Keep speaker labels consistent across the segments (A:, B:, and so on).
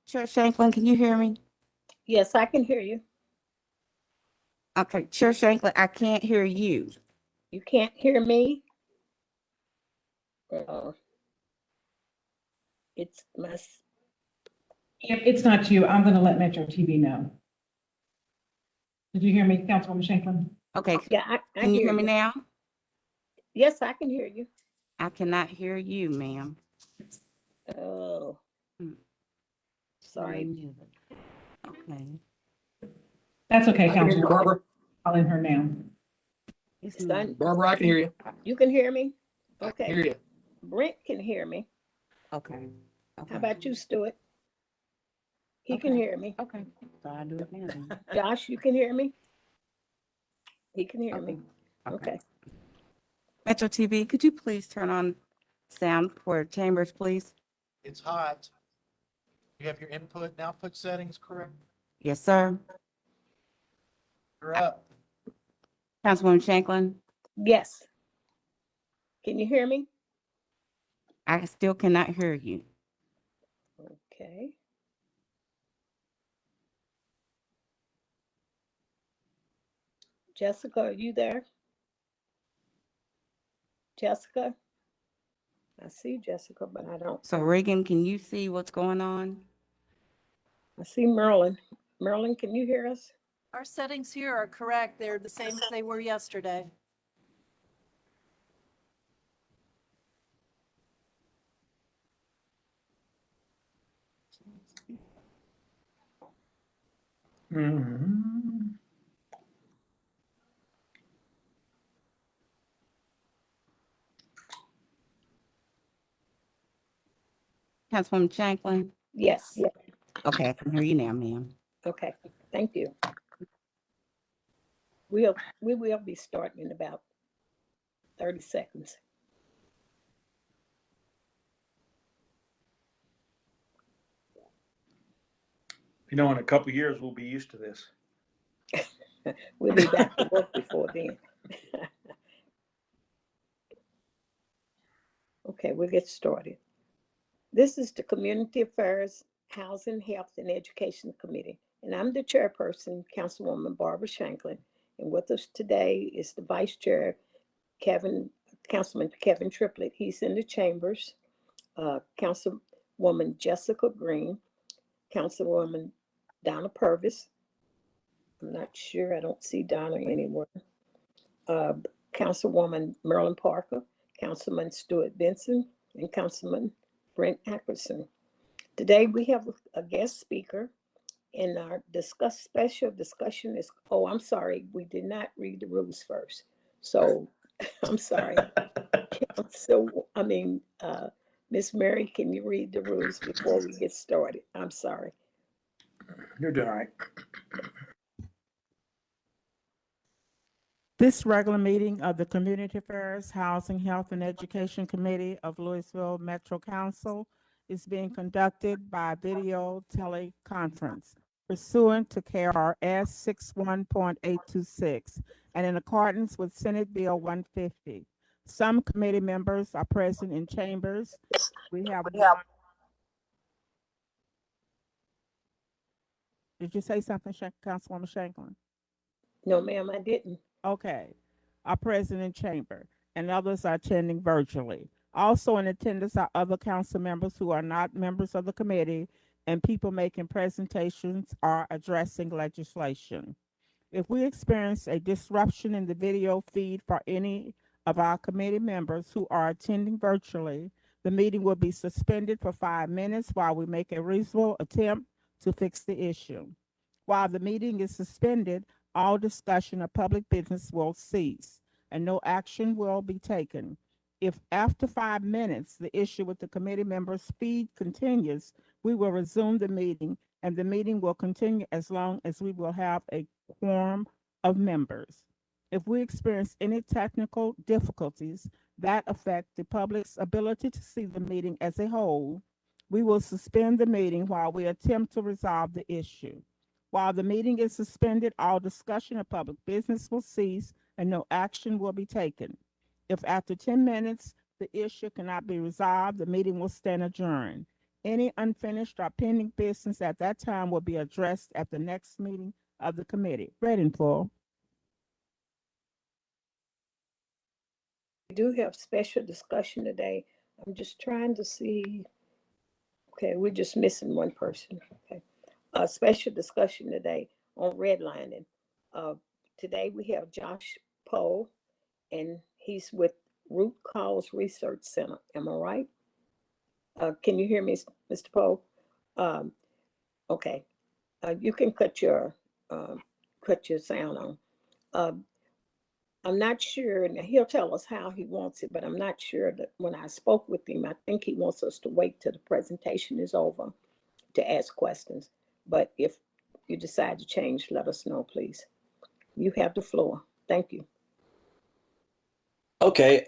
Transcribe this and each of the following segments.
A: Chair Shanklin, can you hear me?
B: Yes, I can hear you.
A: Okay, Chair Shanklin, I can't hear you.
B: You can't hear me? It's my.
C: If it's not you, I'm gonna let Metro TV know. Did you hear me, Councilwoman Shanklin?
A: Okay,
B: Yeah, I
A: can you
B: hear
A: hear me now?
B: Yes, I can hear you.
A: I cannot hear you, ma'am.
B: Oh,
A: Hmm.
B: sorry.
A: Okay.
C: That's okay,
D: I can hear you,
C: Councilwoman.
D: Barbara.
C: Calling her now.
A: It's
B: Son,
D: Barbara, I can hear you.
B: you can hear me?
D: I
B: Okay.
D: can hear you.
B: Brent can hear me.
A: okay.
B: How about you, Stuart? He can
A: Okay.
B: hear me.
A: Okay, so I'll do it now then.
B: Josh, you can hear me? He can hear
A: Okay.
B: me. Okay.
A: Metro TV, could you please turn on sound for chambers, please?
E: It's hot. You have your input and output settings correct?
A: Yes, sir.
E: You're up.
A: Councilwoman Shanklin,
B: Yes. Can you hear me?
A: I still cannot hear you.
B: Okay. Jessica, are you there? Jessica? I see Jessica, but I don't.
A: So Reagan, can you see what's going on?
B: I see Merlin. Merlin, can you hear us?
F: Our settings here are correct. They're the same as they were yesterday.
D: Mhm.
A: Councilwoman Shanklin?
B: Yes.
A: Okay, I can hear you now, ma'am.
B: Okay. Thank you. We will be starting in about 30 seconds.
D: You know, in a couple of years, we'll be used to this.
B: We'll be back to work before then. Okay, we'll get started. This is the Community Affairs, Housing, Health, and Education Committee, and I'm the chairperson, Councilwoman Barbara Shanklin. And with us today is the Vice Chair, Councilman Kevin Triplett. He's in the chambers. Councilwoman Jessica Green, Councilwoman Donna Purvis. I'm not sure, I don't see Donna anywhere. Uh, Councilwoman Merlin Parker, Councilman Stuart Benson, and Councilman Brent Ackerson. Today we have a guest speaker, and our special discussion is, oh, I'm sorry, we did not read the rules first. So I'm sorry. Miss Mary, can you read the rules before we get started? I'm sorry.
D: You're doing all right.
G: This regular meeting of the Community Affairs, Housing, Health, and Education Committee of Louisville Metro Council is being conducted by video teleconference pursuant to KRS 61.826 and in accordance with Senate Bill 150. Some committee members are present in chambers. We have. Did you say something, Councilwoman Shanklin?
B: No, ma'am, I didn't.
G: Okay. Are present in chamber, and others are attending virtually. Also in attendance are other council members who are not members of the committee and people making presentations or addressing legislation. If we experience a disruption in the video feed for any of our committee members who are attending virtually, the meeting will be suspended for 5 minutes while we make a reasonable attempt to fix the issue. While the meeting is suspended, all discussion of public business will cease and no action will be taken. If after 5 minutes the issue with the committee members' feed continues, we will resume the meeting and the meeting will continue as long as we will have a quorum of members. If we experience any technical difficulties that affect the public's ability to see the meeting as a whole, we will suspend the meeting while we attempt to resolve the issue. While the meeting is suspended, all discussion of public business will cease and no action will be taken. If after 10 minutes the issue cannot be resolved, the meeting will stand adjourned. Any unfinished or pending business at that time will be addressed at the next meeting of the committee. Read in full.
B: We do have special discussion today. I'm just trying to see. Okay, we're just missing one person. Okay. A special discussion today on redlining. Uh, Today we have Josh Poe, and he's with Root Cause Research Center. Am I right? Can you hear me, Mr. Poe? Um, okay. You can cut your sound on. Uh, I'm not sure, and he'll tell us how he wants it, but I'm not sure that when I spoke with him, I think he wants us to wait till the presentation is over to ask questions. But if you decide to change, let us know, please. You have the floor. Thank you.
H: Okay,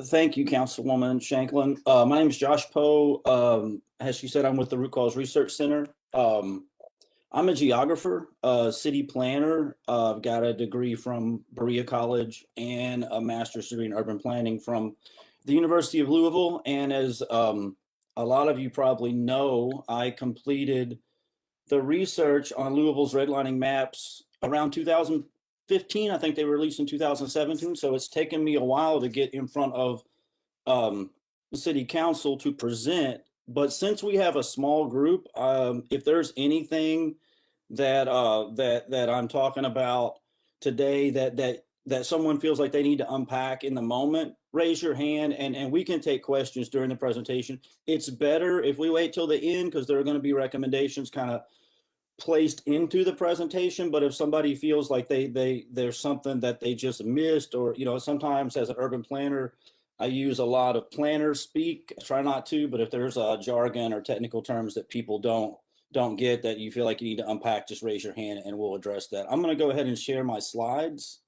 H: thank you, Councilwoman Shanklin. My name is Josh Poe. As she said, I'm with the Root Cause Research Center. I'm a geographer, city planner. I've got a degree from Berea College and a master's degree in urban planning from the University of Louisville. And as a lot of you probably know, I completed the research on Louisville's redlining maps around 2015. I think they were released in 2017. So it's taken me a while to get in front of the city council to present. But since we have a small group, if there's anything that that I'm talking about today that someone feels like they need to unpack in the moment, raise your hand and we can take questions during the presentation. It's better if we wait till the end because there are going to be recommendations kind of placed into the presentation. But if somebody feels like there's something that they just missed, or sometimes as an urban planner, I use a lot of planner speak. I try not to, but if there's a jargon or technical terms that people don't get that you feel like you need to unpack, just raise your hand and we'll address that. I'm going to go ahead and share my slides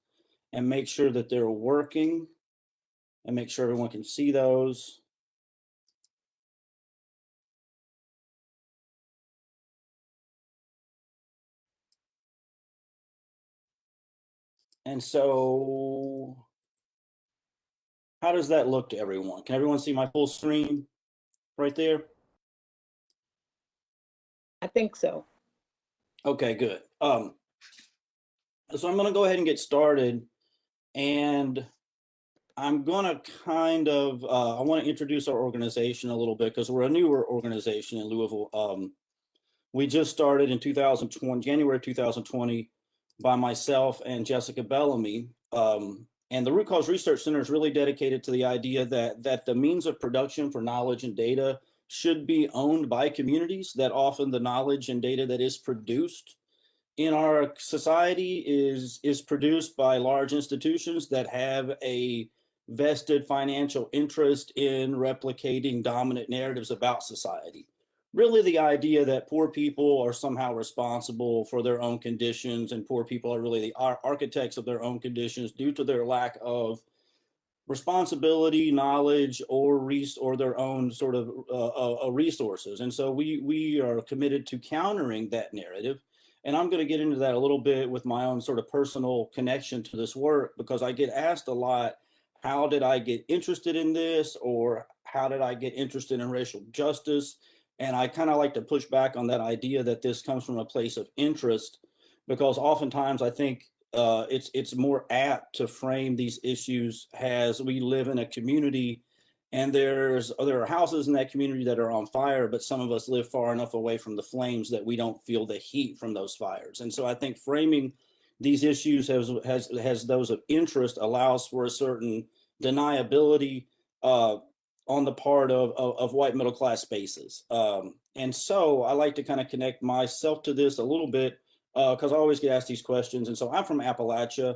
H: and make sure that they're working and make sure everyone can see those. And so how does that look to everyone? Can everyone see my full screen right there?
B: I think so.
H: Okay, good. So I'm going to go ahead and get started, and I'm going to kind of, I want to introduce our organization a little bit because we're a newer organization in Louisville. We just started in 2020, January 2020, by myself and Jessica Bellamy. And the Root Cause Research Center is really dedicated to the idea that the means of production for knowledge and data should be owned by communities, that often the knowledge and data that is produced in our society is produced by large institutions that have a vested financial interest in replicating dominant narratives about society. Really, the idea that poor people are somehow responsible for their own conditions, and poor people are really the architects of their own conditions due to their lack of responsibility, knowledge, or their own sort of resources. And so we are committed to countering that narrative. And I'm going to get into that a little bit with my own sort of personal connection to this work, because I get asked a lot, how did I get interested in this? Or how did I get interested in racial justice? And I kind of like to push back on that idea that this comes from a place of interest, because oftentimes I think it's more apt to frame these issues as we live in a community and there are houses in that community that are on fire, but some of us live far enough away from the flames that we don't feel the heat from those fires. And so I think framing these issues has those of interest allows for a certain deniability on the part of white middle class spaces. And so I like to kind of connect myself to this a little bit because I always get asked these questions. And so I'm from Appalachia,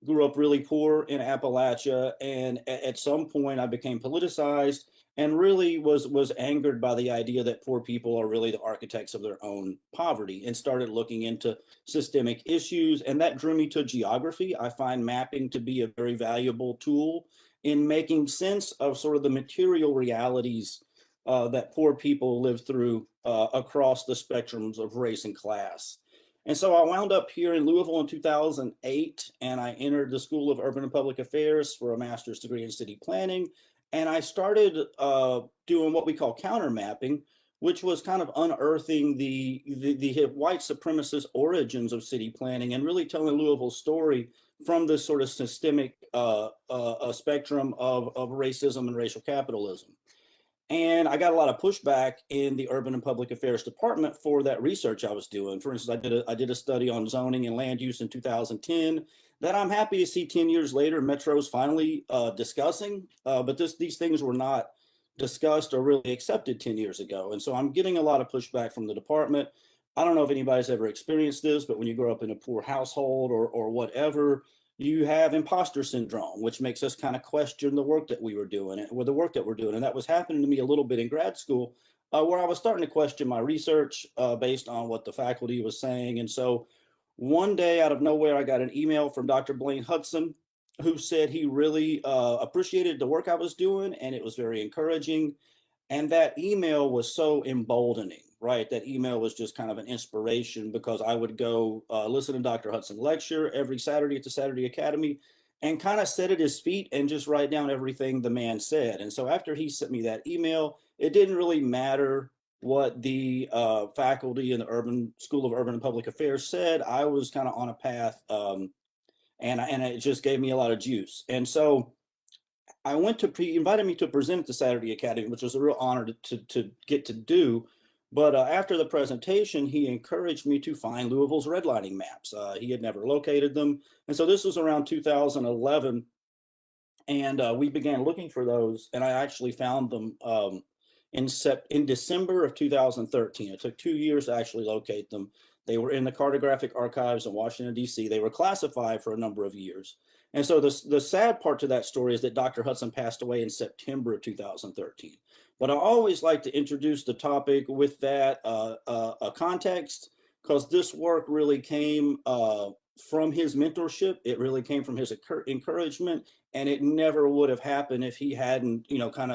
H: grew up really poor in Appalachia, and at some point I became politicized and really was angered by the idea that poor people are really the architects of their own poverty, and started looking into systemic issues. And that drew me to geography. I find mapping to be a very valuable tool in making sense of sort of the material realities that poor people live through across the spectrums of race and class. And so I wound up here in Louisville in 2008, and I entered the School of Urban and Public Affairs for a master's degree in city planning. And I started doing what we call counter mapping, which was kind of unearthing the white supremacist origins of city planning and really telling Louisville's story from this sort of systemic spectrum of racism and racial capitalism. And I got a lot of pushback in the Urban and Public Affairs Department for that research I was doing. For instance, I did a study on zoning and land use in 2010 that I'm happy to see 10 years later Metro's finally discussing, but these things were not discussed or really accepted 10 years ago. And so I'm getting a lot of pushback from the department. I don't know if anybody's ever experienced this, but when you grow up in a poor household or whatever, you have imposter syndrome, which makes us kind of question the work that we were doing or the work that we're doing. And that was happening to me a little bit in grad school, where I was starting to question my research based on what the faculty was saying. And so one day out of nowhere, I got an email from Dr. Blaine Hudson, who said he really appreciated the work I was doing and it was very encouraging. And that email was so emboldening, right? That email was just kind of an inspiration because I would go listen to Dr. Hudson lecture every Saturday at the Saturday Academy and kind of sit at his feet and just write down everything the man said. And so after he sent me that email, it didn't really matter what the faculty in the Urban School of Urban and Public Affairs said. I was kind of on a path, and it just gave me a lot of juice. And so he invited me to present at the Saturday Academy, which was a real honor to get to do. But after the presentation, he encouraged me to find Louisville's redlining maps. He had never located them. And so this was around 2011. And we began looking for those. And I actually found them in December of 2013. It took 2 years to actually locate them. They were in the cartographic archives in Washington, D.C. They were classified for a number of years. And so the sad part to that story is that Dr. Hudson passed away in September of 2013. But I always like to introduce the topic with that context, because this work really came from his mentorship. It really came from his encouragement, and it never would have happened if he hadn't, kind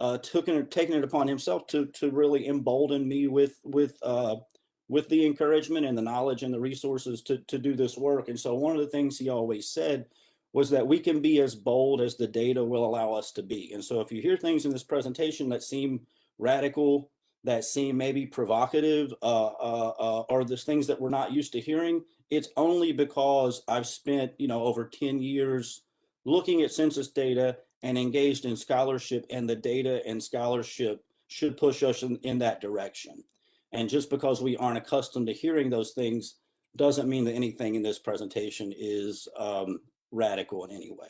H: of taken it upon himself to really embolden me with the encouragement and the knowledge and the resources to do this work. And so one of the things he always said was that we can be as bold as the data will allow us to be. And so if you hear things in this presentation that seem radical, that seem maybe provocative, or there's things that we're not used to hearing, it's only because I've spent, over 10 years looking at census data and engaged in scholarship, and the data and scholarship should push us in that direction. And just because we aren't accustomed to hearing those things doesn't mean that anything in this presentation is radical in any way.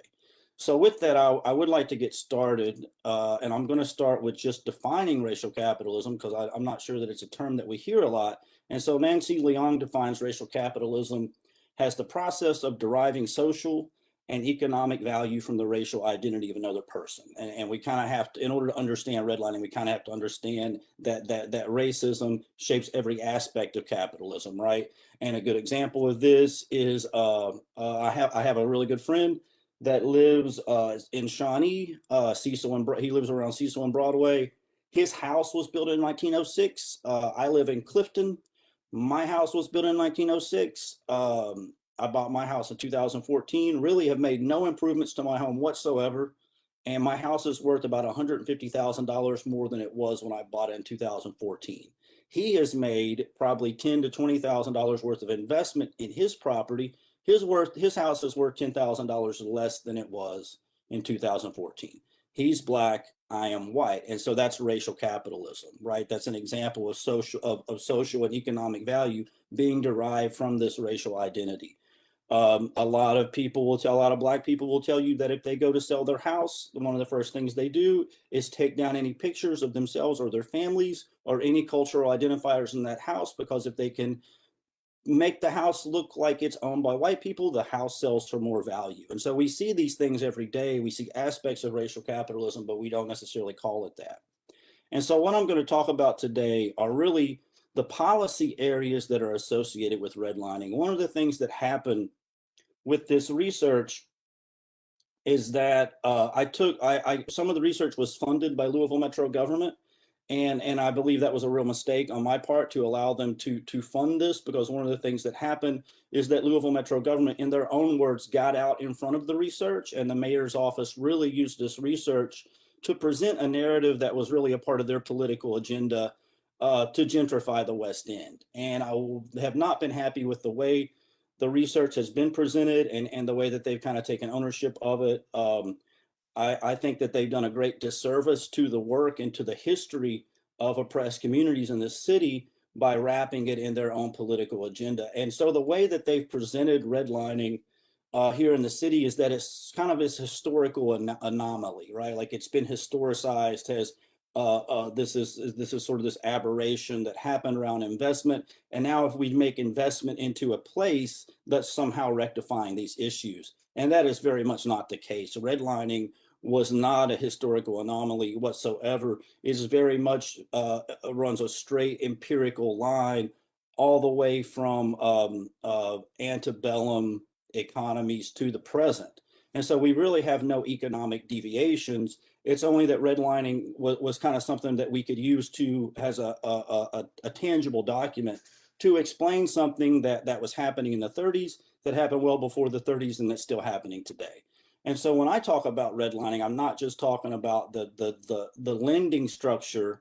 H: So with that, I would like to get started, and I'm going to start with just defining racial capitalism, because I'm not sure that it's a term that we hear a lot. And so Nancy Leong defines racial capitalism as the process of deriving social and economic value from the racial identity of another person. And we kind of have to, in order to understand redlining, we kind of have to understand that racism shapes every aspect of capitalism, right? And a good example of this is I have a really good friend that lives in Shawnee, he lives around Cecil and Broadway. His house was built in 1906. I live in Clifton. My house was built in 1906. I bought my house in 2014, really have made no improvements to my home whatsoever. And my house is worth about $150,000 more than it was when I bought it in 2014. He has made probably $10,000 to $20,000 worth of investment in his property. His house is worth $10,000 less than it was in 2014. He's Black, I am white. And so that's racial capitalism, right? That's an example of social and economic value being derived from this racial identity. A lot of Black people will tell you that if they go to sell their house, one of the first things they do is take down any pictures of themselves or their families or any cultural identifiers in that house, because if they can make the house look like it's owned by white people, the house sells for more value. And so we see these things every day. We see aspects of racial capitalism, but we don't necessarily call it that. And so what I'm going to talk about today are really the policy areas that are associated with redlining. One of the things that happened with this research is that some of the research was funded by Louisville Metro government. And I believe that was a real mistake on my part to allow them to fund this, because one of the things that happened is that Louisville Metro government, in their own words, got out in front of the research, and the mayor's office really used this research to present a narrative that was really a part of their political agenda, to gentrify the West End. And have not been happy with the way the research has been presented and the way that they've kind of taken ownership of it. I think that they've done a great disservice to the work and to the history of oppressed communities in this city by wrapping it in their own political agenda. And so the way that they've presented redlining here in the city is that it's kind of this historical anomaly, right? Like it's been historicized as this is sort of this aberration that happened around investment. And now if we make investment into a place, that's somehow rectifying these issues. And that is very much not the case. Redlining was not a historical anomaly whatsoever. It is very much runs a straight empirical line all the way from antebellum economies to the present. And so we really have no economic deviations. It's only that redlining was kind of something that we could use to as a tangible document to explain something that was happening in the 30s, that happened well before the 30s, and that's still happening today. And so when I talk about redlining, I'm not just talking about the lending structure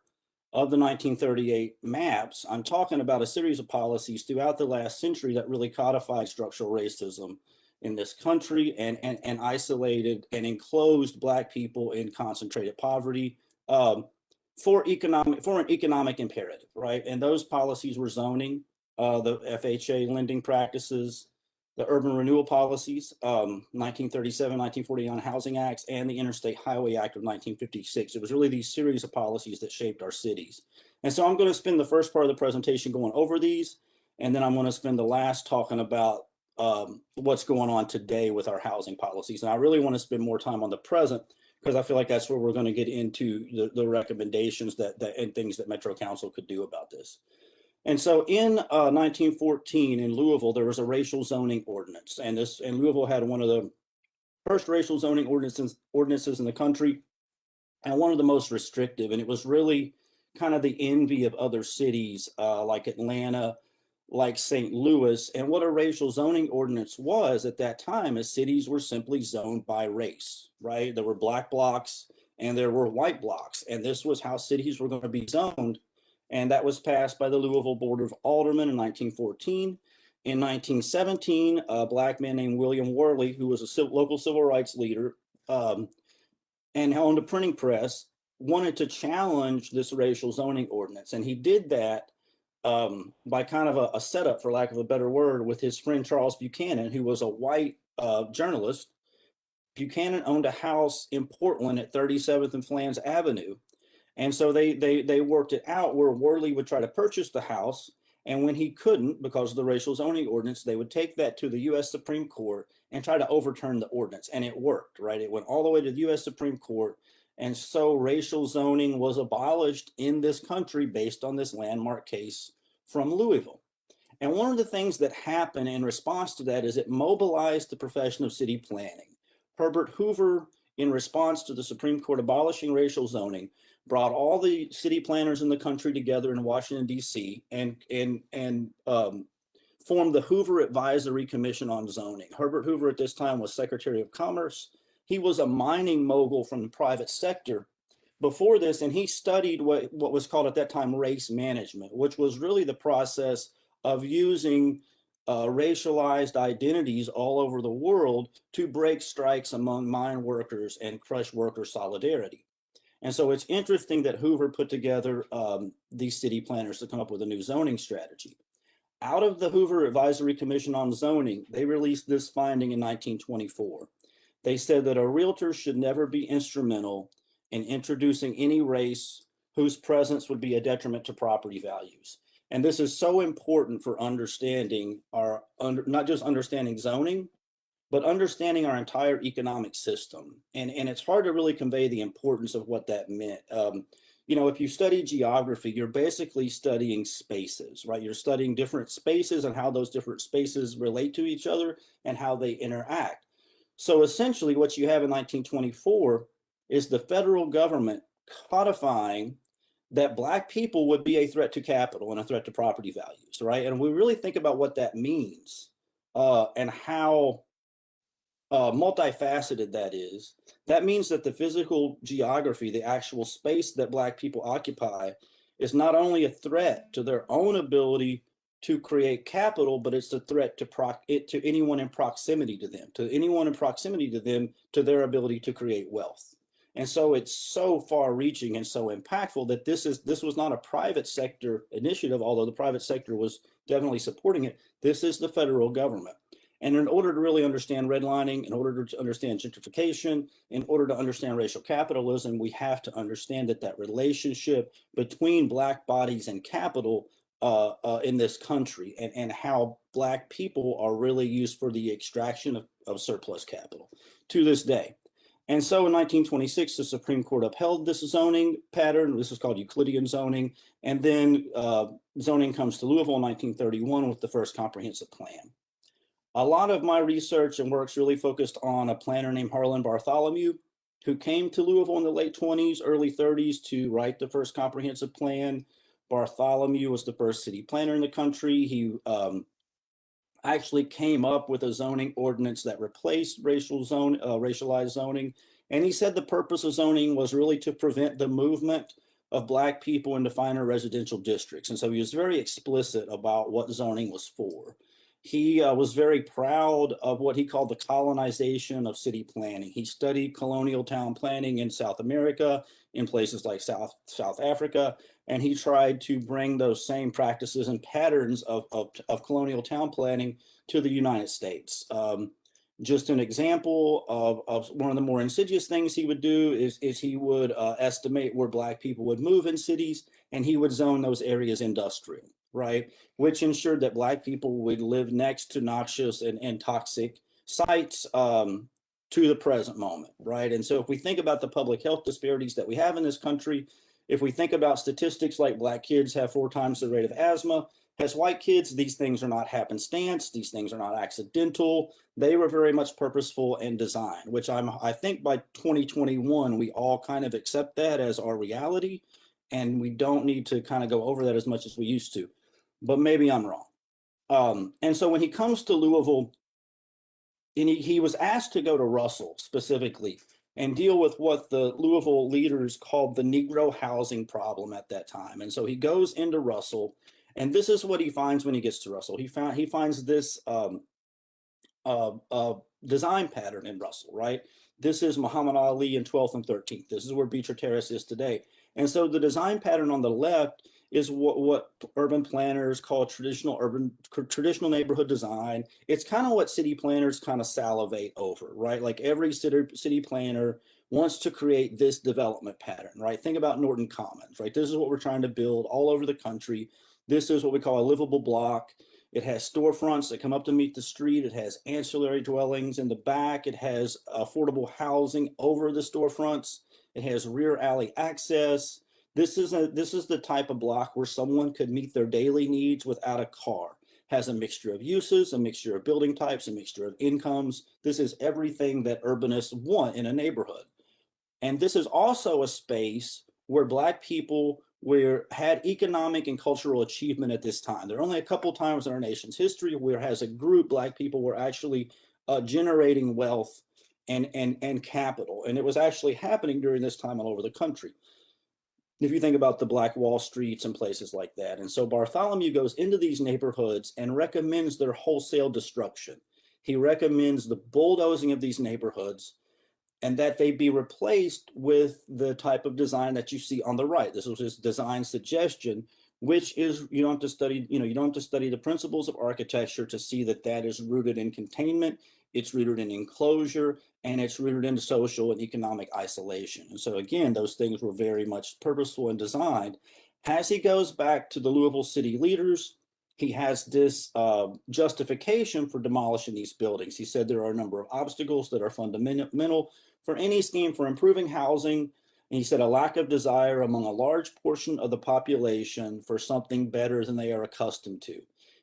H: of the 1938 maps. I'm talking about a series of policies throughout the last century that really codified structural racism in this country and isolated and enclosed Black people in concentrated poverty for an economic imperative, right? And those policies were zoning, the FHA lending practices, the urban renewal policies, 1937, 1949 Housing Acts, and the Interstate Highway Act of 1956. It was really these series of policies that shaped our cities. And so I'm going to spend the first part of the presentation going over these, and then I'm going to spend the last talking about what's going on today with our housing policies. And I really want to spend more time on the present because I feel like that's where we're going to get into the recommendations and things that Metro Council could do about this. And so in 1914 in Louisville, there was a racial zoning ordinance, and Louisville had one of the first racial zoning ordinances in the country, and one of the most restrictive. And it was really kind of the envy of other cities like Atlanta, like St. Louis. And what a racial zoning ordinance was at that time is cities were simply zoned by race, right? There were Black blocks and there were white blocks, and this was how cities were going to be zoned. And that was passed by the Louisville Board of Aldermen in 1914. In 1917, a Black man named William Worley, who was a local civil rights leader and owned a printing press, wanted to challenge this racial zoning ordinance. And he did that by kind of a setup, for lack of a better word, with his friend Charles Buchanan, who was a white journalist. Buchanan owned a house in Portland at 37th and Flanz Avenue. And so they worked it out where Worley would try to purchase the house. And when he couldn't, because of the racial zoning ordinance, they would take that to the U.S. Supreme Court and try to overturn the ordinance. And it worked, right? It went all the way to the U.S. Supreme Court. And so racial zoning was abolished in this country based on this landmark case from Louisville. And one of the things that happened in response to that is it mobilized the profession of city planning. Herbert Hoover, in response to the Supreme Court abolishing racial zoning, brought all the city planners in the country together in Washington, D.C. and formed the Hoover Advisory Commission on Zoning. Herbert Hoover at this time was Secretary of Commerce. He was a mining mogul from the private sector before this, and he studied what was called at that time race management, which was really the process of using racialized identities all over the world to break strikes among mine workers and crush worker solidarity. And so it's interesting that Hoover put together these city planners to come up with a new zoning strategy. Out of the Hoover Advisory Commission on Zoning, they released this finding in 1924. They said that a realtor should never be instrumental in introducing any race whose presence would be a detriment to property values. And this is so important for understanding not just understanding zoning, but understanding our entire economic system. And it's hard to really convey the importance of what that meant. If you study geography, you're basically studying spaces, right? You're studying different spaces and how those different spaces relate to each other and how they interact. So essentially what you have in 1924 is the federal government codifying that Black people would be a threat to capital and a threat to property values, right? And we really think about what that means and how multifaceted that is. That means that the physical geography, the actual space that Black people occupy, is not only a threat to their own ability to create capital, but it's a threat to anyone in proximity to them, to their ability to create wealth. And so it's so far reaching and so impactful that this was not a private sector initiative, although the private sector was definitely supporting it. This is the federal government. And in order to really understand redlining, in order to understand gentrification, in order to understand racial capitalism, we have to understand that relationship between Black bodies and capital in this country, and how Black people are really used for the extraction of surplus capital to this day. And so in 1926, the Supreme Court upheld this zoning pattern. This is called Euclidean zoning. And then zoning comes to Louisville in 1931 with the first comprehensive plan. A lot of my research and work's really focused on a planner named Harlan Bartholomew, who came to Louisville in the late 20s, early 30s to write the first comprehensive plan. Bartholomew was the first city planner in the country. He actually came up with a zoning ordinance that replaced racialized zoning. And he said the purpose of zoning was really to prevent the movement of Black people into finer residential districts. And so he was very explicit about what zoning was for. He was very proud of what he called the colonization of city planning. He studied colonial town planning in South America, in places like South Africa, and he tried to bring those same practices and patterns of colonial town planning to the United States. Just an example of one of the more insidious things he would do is he would estimate where Black people would move in cities, and he would zone those areas industrial, right? Which ensured that Black people would live next to noxious and toxic sites to the present moment, right? And so if we think about the public health disparities that we have in this country, if we think about statistics like Black kids have 4 times the rate of asthma as white kids, these things are not happenstance, these things are not accidental. They were very much purposeful and designed, which I think by 2021, we all kind of accept that as our reality, and we don't need to kind of go over that as much as we used to, but maybe I'm wrong. And so when he comes to Louisville, and he was asked to go to Russell specifically and deal with what the Louisville leaders called the Negro housing problem at that time. And so he goes into Russell, and this is what he finds when he gets to Russell. He finds this design pattern in Russell, right? This is Muhammad Ali in 12th and 13th. This is where Beecher Terrace is today. And so the design pattern on the left is what urban planners call traditional neighborhood design. It's kind of what city planners kind of salivate over, right? Like every city planner wants to create this development pattern, right? Think about Norton Commons, right? This is what we're trying to build all over the country. This is what we call a livable block. It has storefronts that come up to meet the street. It has ancillary dwellings in the back. It has affordable housing over the storefronts. It has rear alley access. This is the type of block where someone could meet their daily needs without a car. Has a mixture of uses, a mixture of building types, a mixture of incomes. This is everything that urbanists want in a neighborhood. And this is also a space where Black people had economic and cultural achievement at this time. There are only a couple times in our nation's history where as a group, Black people were actually generating wealth and capital. And it was actually happening during this time all over the country. If you think about the Black Wall Streets and places like that. And so Bartholomew goes into these neighborhoods and recommends their wholesale destruction. He recommends the bulldozing of these neighborhoods and that they be replaced with the type of design that you see on the right. This was his design suggestion, which is, you don't have to study the principles of architecture to see that that is rooted in containment, it's rooted in enclosure, and it's rooted in social and economic isolation. And so again, those things were very much purposeful and designed. As he goes back to the Louisville city leaders, he has this justification for demolishing these buildings. He said there are a number of obstacles that are fundamental for any scheme for improving housing. And he said a lack of desire among a large portion of the population for something better than they are accustomed to.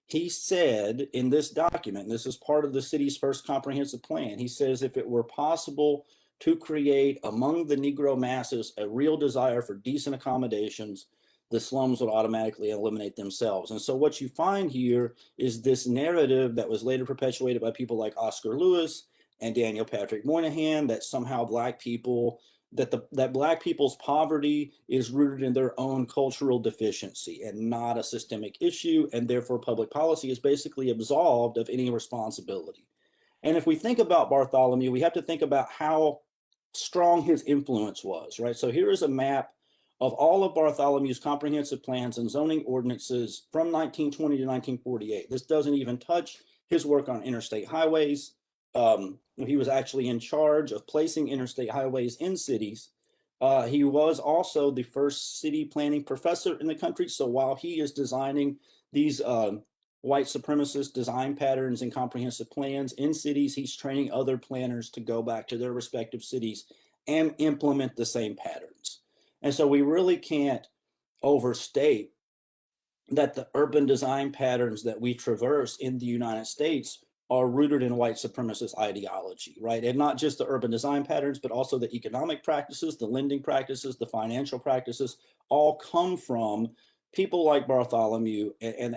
H: He said in this document, this is part of the city's first comprehensive plan, he says if it were possible to create among the Negro masses a real desire for decent accommodations, the slums would automatically eliminate themselves. And so what you find here is this narrative that was later perpetuated by people like Oscar Lewis and Daniel Patrick Moynihan, that somehow Black people that Black people's poverty is rooted in their own cultural deficiency and not a systemic issue, and therefore public policy is basically absolved of any responsibility. And if we think about Bartholomew, we have to think about how strong his influence was, right? So here is a map of all of Bartholomew's comprehensive plans and zoning ordinances from 1920 to 1948. This doesn't even touch his work on interstate highways. He was actually in charge of placing interstate highways in cities. He was also the first city planning professor in the country. So while he is designing these white supremacist design patterns and comprehensive plans in cities, he's training other planners to go back to their respective cities and implement the same patterns. And so we really can't overstate that the urban design patterns that we traverse in the United States are rooted in white supremacist ideology, right? And not just the urban design patterns, but also the economic practices, the lending practices, the financial practices, all come from people like Bartholomew and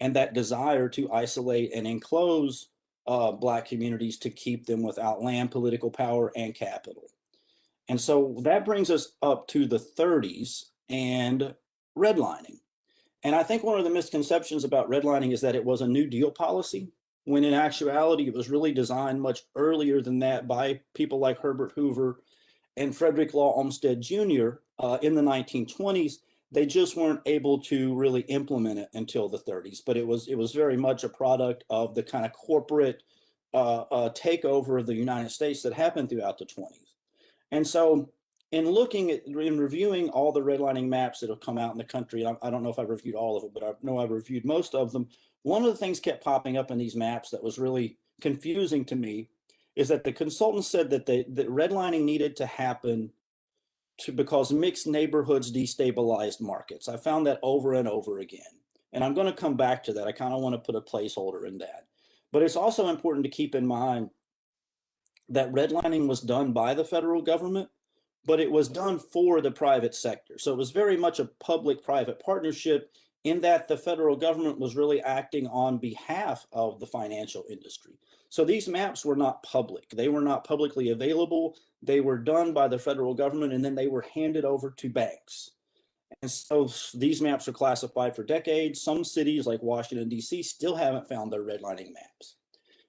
H: that desire to isolate and enclose Black communities to keep them without land, political power, and capital. And so that brings us up to the 30s and redlining. And I think one of the misconceptions about redlining is that it was a New Deal policy, when in actuality, it was really designed much earlier than that by people like Herbert Hoover and Frederick Law Olmsted Jr. In the 1920s. They just weren't able to really implement it until the 30s, but it was very much a product of the kind of corporate takeover of the United States that happened throughout the 20s. And so in reviewing all the redlining maps that have come out in the country, I don't know if I've reviewed all of them, but I know I've reviewed most of them. One of the things kept popping up in these maps that was really confusing to me is that the consultants said that that redlining needed to happen because mixed neighborhoods destabilized markets. I found that over and over again. And I'm going to come back to that. I kind of want to put a placeholder in that. But it's also important to keep in mind that redlining was done by the federal government, but it was done for the private sector. So it was very much a public-private partnership in that the federal government was really acting on behalf of the financial industry. So these maps were not public. They were not publicly available. They were done by the federal government, and then they were handed over to banks. And so these maps are classified for decades. Some cities like Washington, D.C. still haven't found their redlining maps.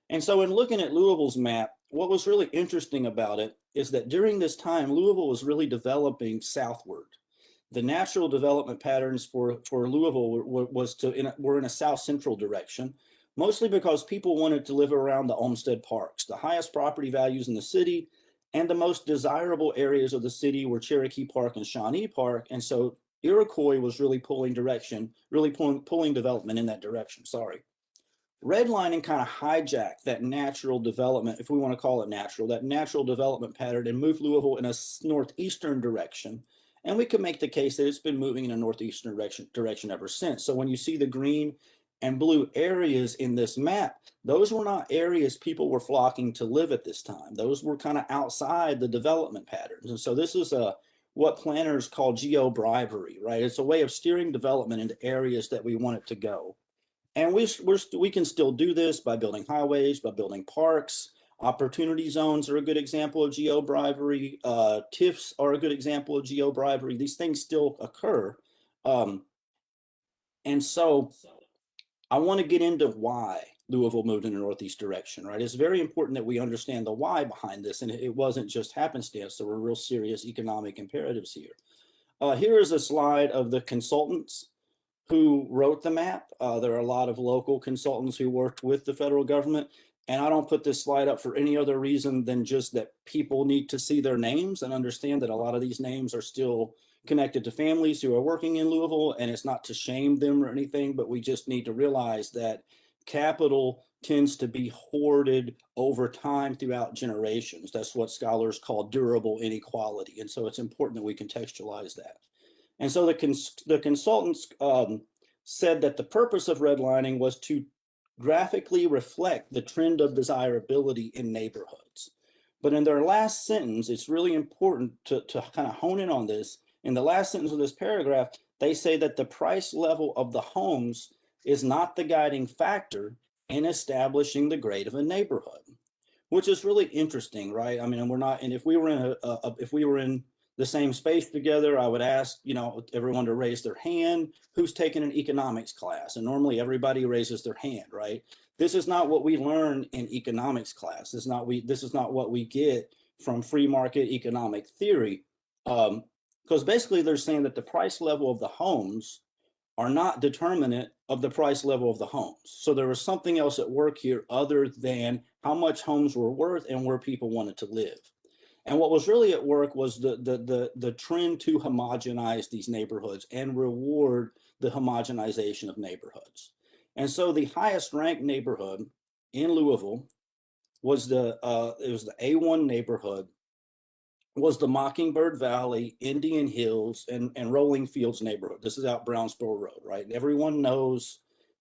H: And so in looking at Louisville's map, what was really interesting about it is that during this time, Louisville was really developing southward. The natural development patterns for Louisville were in a south-central direction, mostly because people wanted to live around the Olmsted Parks, the highest property values in the city, and the most desirable areas of the city were Cherokee Park and Shawnee Park. And so Iroquois was really pulling development in that direction, Redlining kind of hijacked that natural development, if we want to call it natural, that natural development pattern, and moved Louisville in a northeastern direction. And we could make the case that it's been moving in a northeastern direction ever since. So when you see the green and blue areas in this map, those were not areas people were flocking to live at this time. Those were kind of outside the development patterns. And so this is what planners call geo-bribery, right? It's a way of steering development into areas that we want it to go. And we can still do this by building highways, by building parks. Opportunity zones are a good example of geo-bribery. TIFs are a good example of geo-bribery. These things still occur. And so I want to get into why Louisville moved in a northeast direction, right? It's very important that we understand the why behind this. And it wasn't just happenstance. There were real serious economic imperatives here. Here is a slide of the consultants who wrote the map. There are a lot of local consultants who worked with the federal government. And I don't put this slide up for any other reason than just that people need to see their names and understand that a lot of these names are still connected to families who are working in Louisville. And it's not to shame them or anything, but we just need to realize that capital tends to be hoarded over time throughout generations. That's what scholars call durable inequality. And so it's important that we contextualize that. And so the consultants said that the purpose of redlining was to graphically reflect the trend of desirability in neighborhoods. But in their last sentence, it's really important to kind of hone in on this. In the last sentence of this paragraph, they say that the price level of the homes is not the guiding factor in establishing the grade of a neighborhood. which is really interesting, right? I mean, and we're not, and if we were in if we were in the same space together, I would ask, you know, everyone to raise their hand, who's taking an economics class? And normally everybody raises their hand, right? This is not what we learn in economics class. This is not what we get from free market economic theory. Because basically they're saying that the price level of the homes are not determinant of the price level of the homes. So there was something else at work here other than how much homes were worth and where people wanted to live. And what was really at work was the trend to homogenize these neighborhoods and reward the homogenization of neighborhoods. And so the highest ranked neighborhood in Louisville was the A1 neighborhood, was the Mockingbird Valley, Indian Hills, and Rolling Fields neighborhood. This is out Brownsboro Road, right? Everyone knows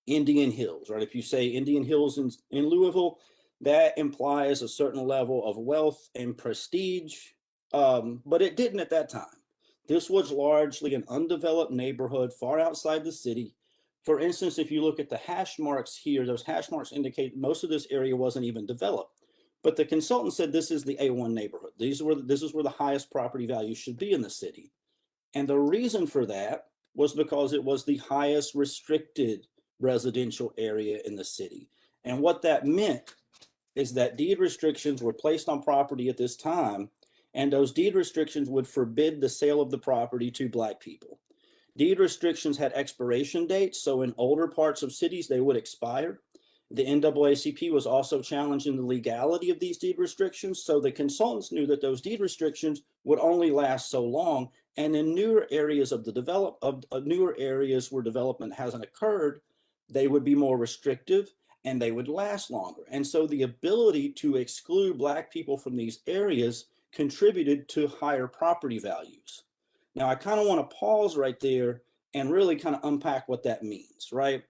H: Indian Hills, right? If you say Indian Hills in Louisville, that implies a certain level of wealth and prestige, but it didn't at that time. This was largely an undeveloped neighborhood far outside the city. For instance, if you look at the hash marks here, those hash marks indicate most of this area wasn't even developed. But the consultant said this is the A1 neighborhood. This is where the highest property value should be in the city. And the reason for that was because it was the highest restricted residential area in the city. And what that meant is that deed restrictions were placed on property at this time, and those deed restrictions would forbid the sale of the property to Black people. Deed restrictions had expiration dates, so in older parts of cities, they would expire. The NAACP was also challenging the legality of these deed restrictions, so the consultants knew that those deed restrictions would only last so long, and in newer areas of the newer areas where development hasn't occurred, they would be more restrictive and they would last longer. And so the ability to exclude Black people from these areas contributed to higher property values. Now, I kind of want to pause right there and really kind of unpack what that means, right?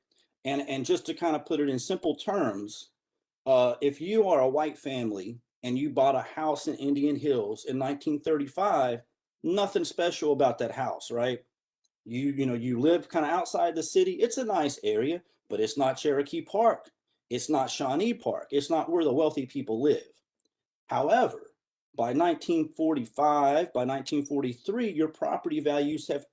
H: And just to kind of put it in simple terms, if you are a white family and you bought a house in Indian Hills in 1935, nothing special about that house, right? You live kind of outside the city. It's a nice area, but it's not Cherokee Park. It's not Shawnee Park. It's not where the wealthy people live. However, by 1945, by 1943, your property values have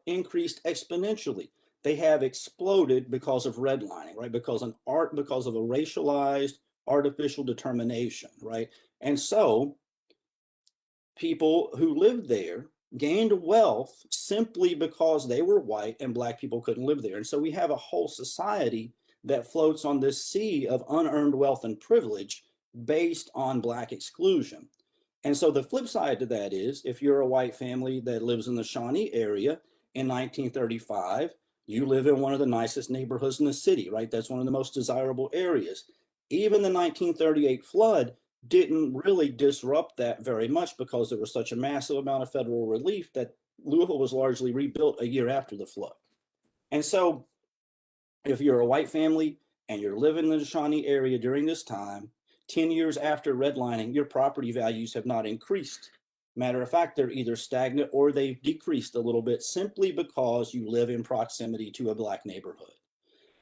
H: increased exponentially. They have exploded because of redlining, right? Because of a racialized artificial determination, right? And so people who lived there gained wealth simply because they were white and Black people couldn't live there. And so we have a whole society that floats on this sea of unearned wealth and privilege based on Black exclusion. And so the flip side to that is, if you're a white family that lives in the Shawnee area in 1935, you live in one of the nicest neighborhoods in the city, right? That's one of the most desirable areas. Even the 1938 flood didn't really disrupt that very much because there was such a massive amount of federal relief that Louisville was largely rebuilt a year after the flood. And so if you're a white family and you're living in the Shawnee area during this time, 10 years after redlining, your property values have not increased. Matter of fact, they're either stagnant or they've decreased a little bit simply because you live in proximity to a Black neighborhood.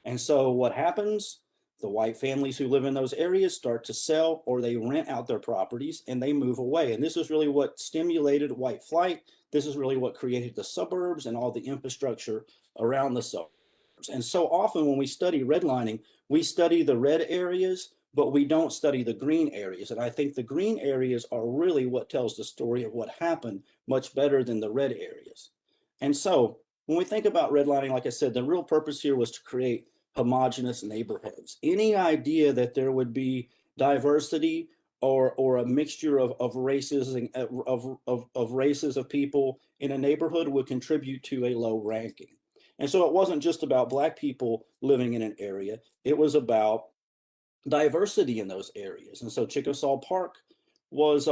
H: And so what happens? The white families who live in those areas start to sell or they rent out their properties and they move away. And this is really what stimulated white flight. This is really what created the suburbs and all the infrastructure around the suburbs. And so often when we study redlining, we study the red areas, but we don't study the green areas. And I think the green areas are really what tells the story of what happened much better than the red areas. And so when we think about redlining, like I said, the real purpose here was to create homogenous neighborhoods. Any idea that there would be diversity or a mixture of races and of races of people in a neighborhood would contribute to a low ranking. And so it wasn't just about Black people living in an area, it was about diversity in those areas. And so Chickasaw Park was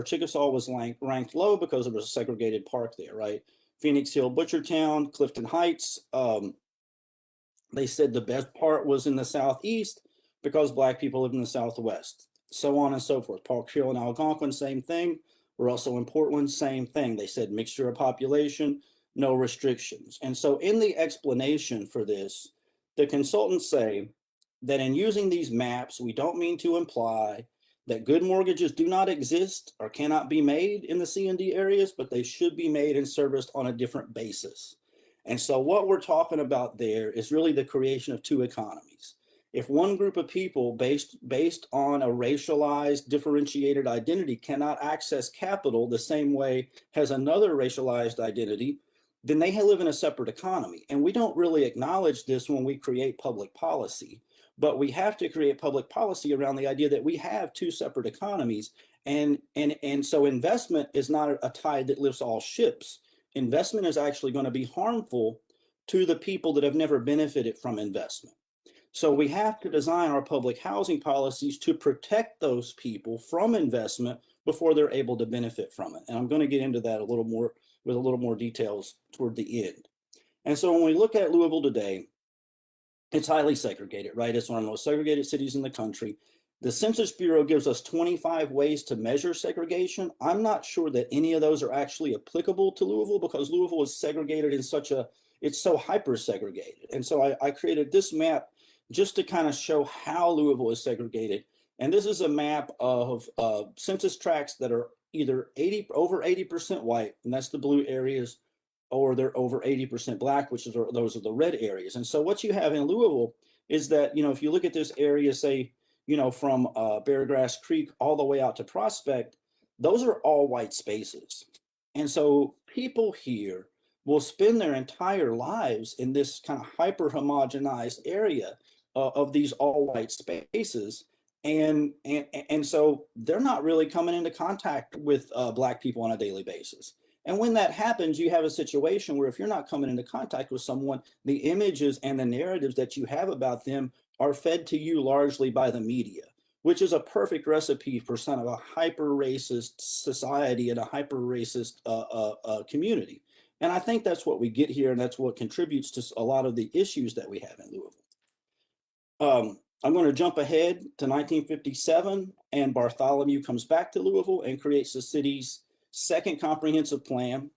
H: Chickasaw was ranked low because it was a segregated park there, right? Phoenix Hill, Butchertown, Clifton Heights. They said the best part was in the southeast because Black people lived in the southwest, so on and so forth. Park Hill and Algonquin, same thing. Russell and Portland, same thing. They said mixture of population, no restrictions. And so in the explanation for this, the consultants say that in using these maps, we don't mean to imply that good mortgages do not exist or cannot be made in the C and D areas, but they should be made and serviced on a different basis. And so what we're talking about there is really the creation of two economies. If one group of people based on a racialized, differentiated identity cannot access capital the same way as another racialized identity, then they live in a separate economy. And we don't really acknowledge this when we create public policy, but we have to create public policy around the idea that we have two separate economies. And so investment is not a tide that lifts all ships. Investment is actually going to be harmful to the people that have never benefited from investment. So we have to design our public housing policies to protect those people from investment before they're able to benefit from it. And I'm going to get into that a little more with a little more details toward the end. And so when we look at Louisville today, it's highly segregated, right? It's one of the most segregated cities in the country. The Census Bureau gives us 25 ways to measure segregation. I'm not sure that any of those are actually applicable to Louisville because Louisville is segregated in it's so hyper segregated. And so I created this map just to kind of show how Louisville is segregated. And this is a map of census tracts that are either over 80% white, and that's the blue areas, or they're over 80% black, those are the red areas. And so what you have in Louisville is that, if you look at this area, say, from Beargrass Creek all the way out to Prospect, those are all white spaces. And so people here will spend their entire lives in this kind of hyper homogenized area of these all white spaces. And so they're not really coming into contact with black people on a daily basis. And when that happens, you have a situation where if you're not coming into contact with someone, the images and the narratives that you have about them are fed to you largely by the media, which is a perfect recipe for some of a hyper-racist society and a hyper-racist community. And I think that's what we get here, and that's what contributes to a lot of the issues that we have in Louisville. I'm going to jump ahead to 1957, and Bartholomew comes back to Louisville and creates the city's second comprehensive plan.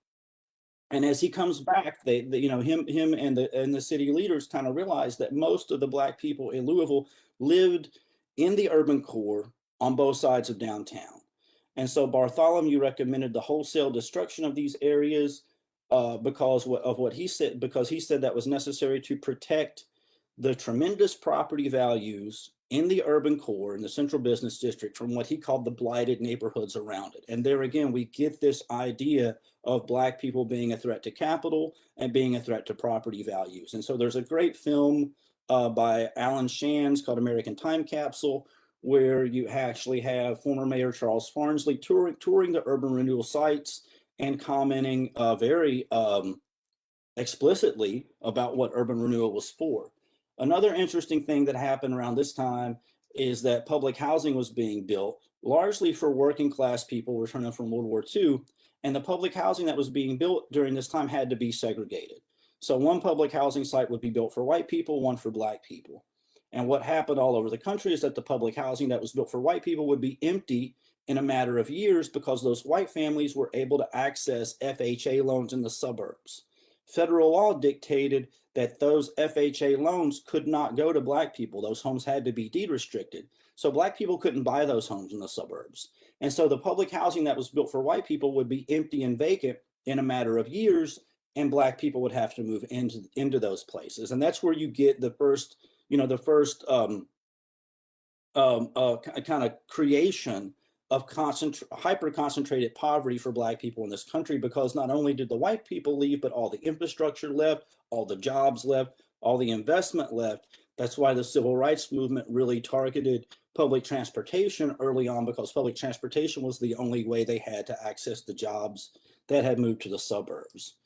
H: And as he comes back, him and the city leaders kind of realized that most of the black people in Louisville lived in the urban core on both sides of downtown. And so Bartholomew recommended the wholesale destruction of these areas because he said that was necessary to protect the tremendous property values in the urban core in the central business district from what he called the blighted neighborhoods around it. And there again, we get this idea of black people being a threat to capital and being a threat to property values. And so there's a great film by Alan Shands called American Time Capsule, where you actually have former Mayor Charles Farnsley touring the urban renewal sites and commenting very explicitly about what urban renewal was for. Another interesting thing that happened around this time is that public housing was being built largely for working class people returning from World War II. And the public housing that was being built during this time had to be segregated. So one public housing site would be built for white people, one for black people. And what happened all over the country is that the public housing that was built for white people would be empty in a matter of years because those white families were able to access FHA loans in the suburbs. Federal law dictated that those FHA loans could not go to black people. Those homes had to be deed restricted. So black people couldn't buy those homes in the suburbs. And so the public housing that was built for white people would be empty and vacant in a matter of years, and black people would have to move into those places. And that's where you get the first kind of creation of hyper concentrated poverty for black people in this country, because not only did the white people leave, but all the infrastructure left, all the jobs left, all the investment left. That's why the civil rights movement really targeted public transportation early on, because public transportation was the only way they had to access the jobs that had moved to the suburbs.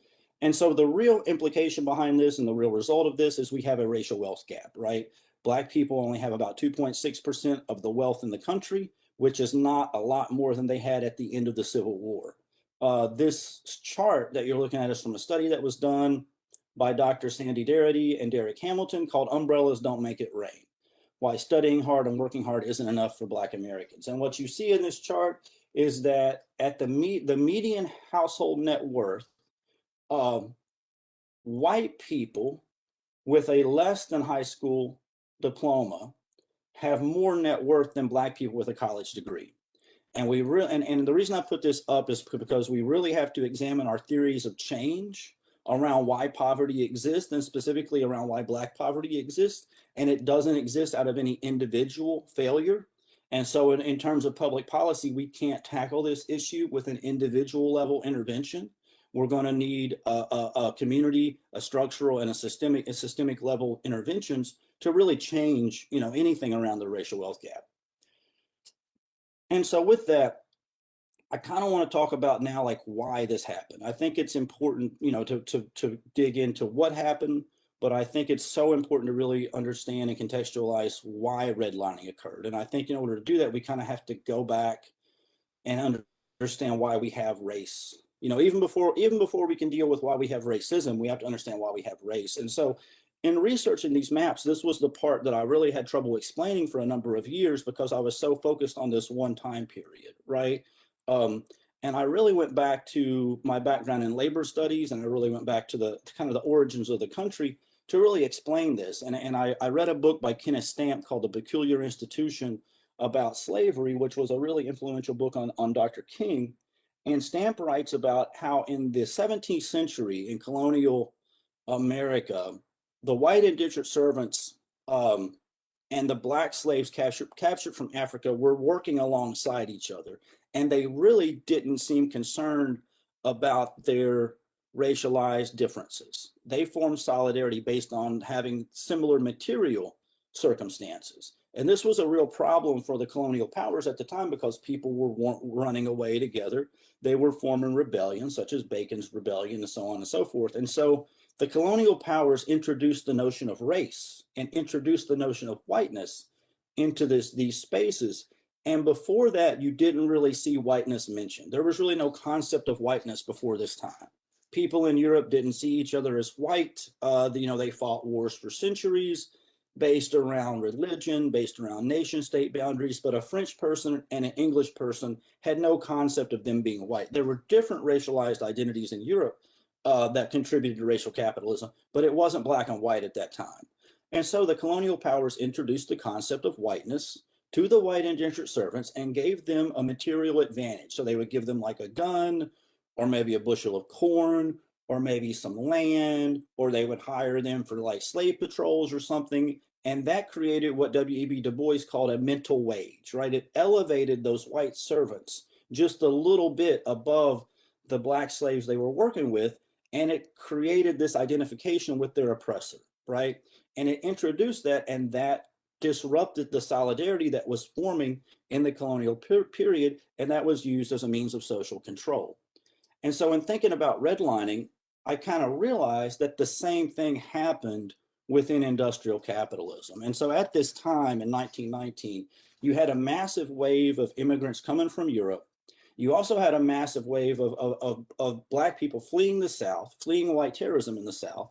H: And so the real implication behind this and the real result of this is we have a racial wealth gap, right? Black people only have about 2.6% of the wealth in the country, which is not a lot more than they had at the end of the Civil War. This chart that you're looking at is from a study that was done by Dr. Sandy Darity and Derek Hamilton called Umbrellas Don't Make It Rain: Why Studying Hard and Working Hard Isn't Enough for Black Americans. And what you see in this chart is that at the median household net worth, white people with a less than high school diploma have more net worth than Black people with a college degree. And we really, and the reason I put this up is because we really have to examine our theories of change around why poverty exists, and specifically around why Black poverty exists. And it doesn't exist out of any individual failure. And so in terms of public policy, we can't tackle this issue with an individual level intervention. We're going to need a community, a structural, and a systemic level interventions to really change, anything around the racial wealth gap. And so with that, I kind of want to talk about now, like, why this happened. I think it's important, to dig into what happened, but I think it's so important to really understand and contextualize why redlining occurred. And I think in order to do that, we kind of have to go back and understand why we have race. Even before we can deal with why we have racism, we have to understand why we have race. And so in researching these maps, this was the part that I really had trouble explaining for a number of years because I was so focused on this one time period, right? And I really went back to my background in labor studies, and I really went back to the kind of the origins of the country to really explain this. And I read a book by Kenneth Stamp called The Peculiar Institution about slavery, which was a really influential book on Dr. King. And Stamp writes about how in the 17th century in colonial America, the white indentured servants and the Black slaves captured from Africa were working alongside each other. And they really didn't seem concerned about their racialized differences. They formed solidarity based on having similar material circumstances. And this was a real problem for the colonial powers at the time because people were running away together. They were forming rebellions, such as Bacon's Rebellion and so on and so forth. And so the colonial powers introduced the notion of race and introduced the notion of whiteness into these spaces. And before that, you didn't really see whiteness mentioned. There was really no concept of whiteness before this time. People in Europe didn't see each other as white. They fought wars for centuries based around religion, based around nation state boundaries, but a French person and an English person had no concept of them being white. There were different racialized identities in Europe that contributed to racial capitalism, but it wasn't black and white at that time. And so the colonial powers introduced the concept of whiteness to the white indentured servants and gave them a material advantage. So they would give them like a gun or maybe a bushel of corn or maybe some land, or they would hire them for like slave patrols or something. And that created what W.E.B. Du Bois called a mental wage, right? It elevated those white servants just a little bit above the Black slaves they were working with. And it created this identification with their oppressor, right? And it introduced that, and that disrupted the solidarity that was forming in the colonial period, and that was used as a means of social control. And so in thinking about redlining, I kind of realized that the same thing happened within industrial capitalism. And so at this time in 1919, you had a massive wave of immigrants coming from Europe. You also had a massive wave of Black people fleeing the South, fleeing white terrorism in the South.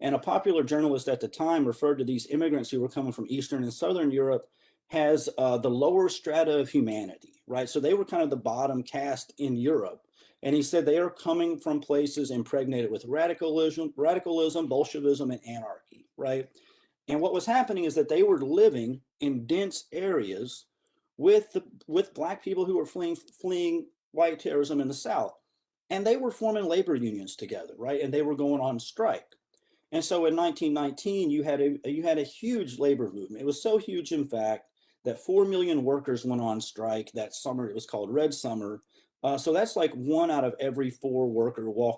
H: And a popular journalist at the time referred to these immigrants who were coming from Eastern and Southern Europe as the lower strata of humanity, right? So they were kind of the bottom caste in Europe. And he said they are coming from places impregnated with radicalism, Bolshevism, and anarchy, right? And what was happening is that they were living in dense areas with Black people who were fleeing white terrorism in the South. And they were forming labor unions together, right? And they were going on strike. And so in 1919, you had a huge labor movement. It was so huge, in fact, that 4 million workers went on strike that summer. It was called Red Summer. So that's like 1 out of every 4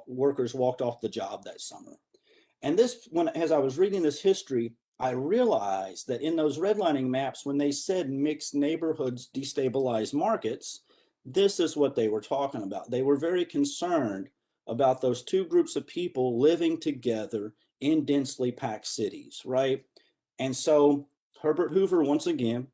H: workers walked off the job that summer. And as I was reading this history, I realized that in those redlining maps, when they said mixed neighborhoods destabilize markets, this is what they were talking about. They were very concerned about those two groups of people living together in densely packed cities, right? And so Herbert Hoover, once again,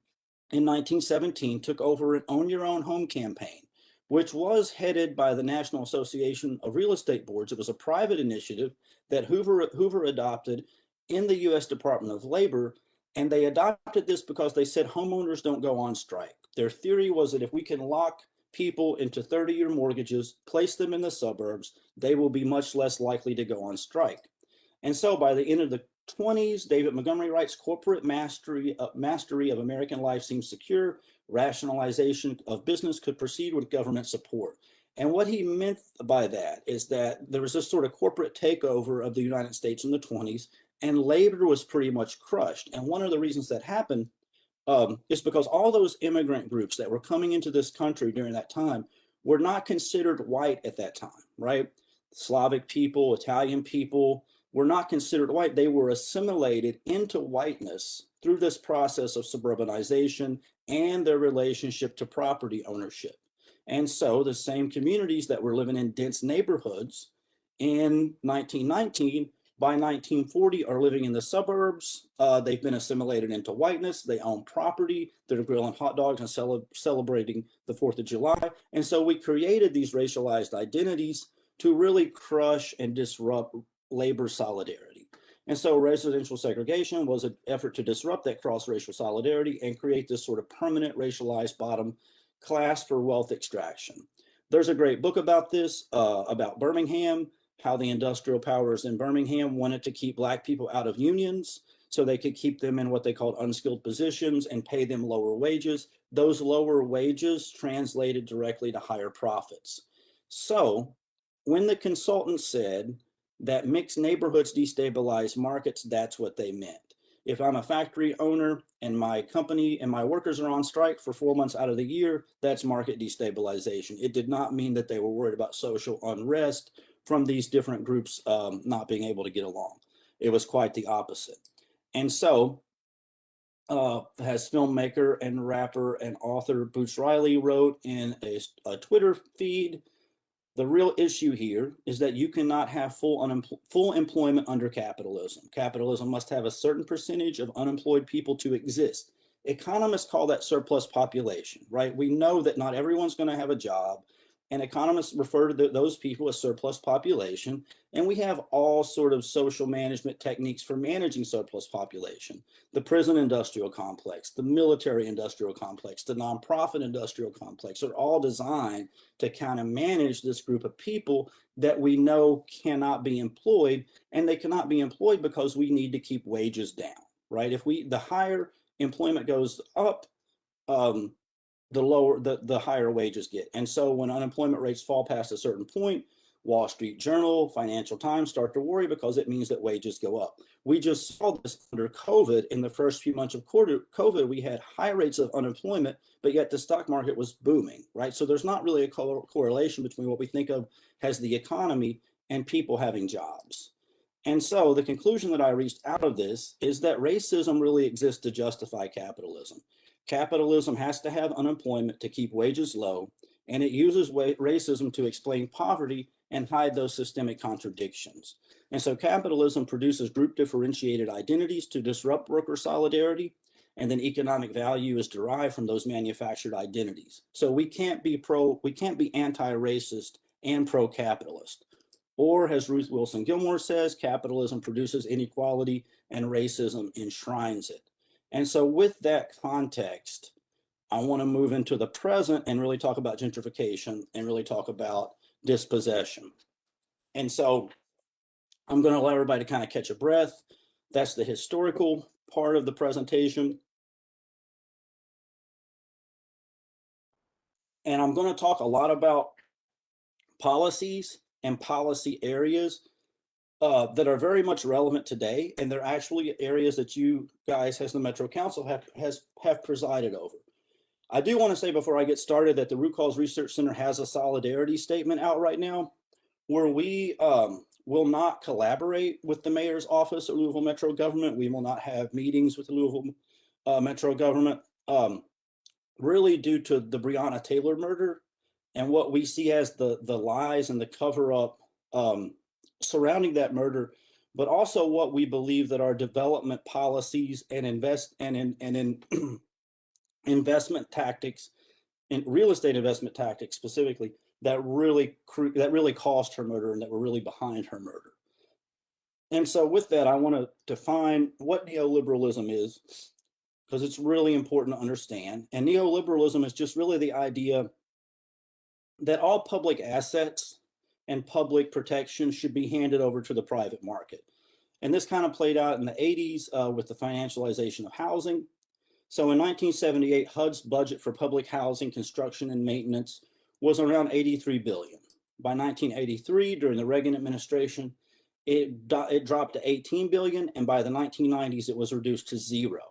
H: in 1917, took over an Own Your Own Home campaign, which was headed by the National Association of Real Estate Boards. It was a private initiative that Hoover adopted in the U.S. Department of Labor. And they adopted this because they said homeowners don't go on strike. Their theory was that if we can lock people into 30-year mortgages, place them in the suburbs, they will be much less likely to go on strike. And so by the end of the 20s, David Montgomery writes, corporate mastery of American life seems secure. Rationalization of business could proceed with government support. And what he meant by that is that there was this sort of corporate takeover of the United States in the 20s, and labor was pretty much crushed. And one of the reasons that happened is because all those immigrant groups that were coming into this country during that time were not considered white at that time, right? Slavic people, Italian people were not considered white. They were assimilated into whiteness through this process of suburbanization and their relationship to property ownership. And so the same communities that were living in dense neighborhoods in 1919 by 1940 are living in the suburbs. They've been assimilated into whiteness. They own property. They're grilling hot dogs and celebrating the 4th of July. And so we created these racialized identities to really crush and disrupt labor solidarity. And so residential segregation was an effort to disrupt that cross-racial solidarity and create this sort of permanent racialized bottom class for wealth extraction. There's a great book about this, about Birmingham, how the industrial powers in Birmingham wanted to keep Black people out of unions so they could keep them in what they called unskilled positions and pay them lower wages. Those lower wages translated directly to higher profits. So when the consultant said that mixed neighborhoods destabilize markets, that's what they meant. If I'm a factory owner and my company and my workers are on strike for 4 months out of the year, that's market destabilization. It did not mean that they were worried about social unrest from these different groups not being able to get along. It was quite the opposite. And so, as filmmaker and rapper and author Boots Riley wrote in a Twitter feed, the real issue here is that you cannot have full employment under capitalism. Capitalism must have a certain percentage of unemployed people to exist. Economists call that surplus population, right? We know that not everyone's going to have a job, and economists refer to those people as surplus population. And we have all sort of social management techniques for managing surplus population. The prison industrial complex, the military industrial complex, the nonprofit industrial complex are all designed to kind of manage this group of people that we know cannot be employed. And they cannot be employed because we need to keep wages down, right? If the higher employment goes up, the higher wages get. And so when unemployment rates fall past a certain point, Wall Street Journal, Financial Times start to worry because it means that wages go up. We just saw this under COVID. In the first few months of COVID, we had high rates of unemployment, but yet the stock market was booming, right? So there's not really a correlation between what we think of as the economy and people having jobs. And so the conclusion that I reached out of this is that racism really exists to justify capitalism. Capitalism has to have unemployment to keep wages low, and it uses racism to explain poverty and hide those systemic contradictions. And so capitalism produces group differentiated identities to disrupt worker solidarity, and then economic value is derived from those manufactured identities. So we can't be anti-racist and pro-capitalist. Or as Ruth Wilson Gilmore says, capitalism produces inequality and racism enshrines it. And so with that context, I want to move into the present and really talk about gentrification and really talk about dispossession. And so I'm going to allow everybody to kind of catch a breath. That's the historical part of the presentation. And I'm going to talk a lot about policies and policy areas that are very much relevant today, and they're actually areas that you guys as the Metro Council have presided over. I do want to say before I get started that the Root Cause Research Center has a solidarity statement out right now where we will not collaborate with the mayor's office at Louisville Metro Government. We will not have meetings with the Louisville Metro Government, really due to the Breonna Taylor murder and what we see as the lies and the cover up surrounding that murder, but also what we believe that our development policies and investment tactics, in real estate investment tactics specifically, that really caused her murder and that were really behind her murder. And so with that, I want to define what neoliberalism is, because it's really important to understand. And neoliberalism is just really the idea that all public assets and public protection should be handed over to the private market. And this kind of played out in the 80s with the financialization of housing. So in 1978, HUD's budget for public housing construction and maintenance was around 83 billion. By 1983, during the Reagan administration, it dropped to 18 billion, and by the 1990s, it was reduced to zero.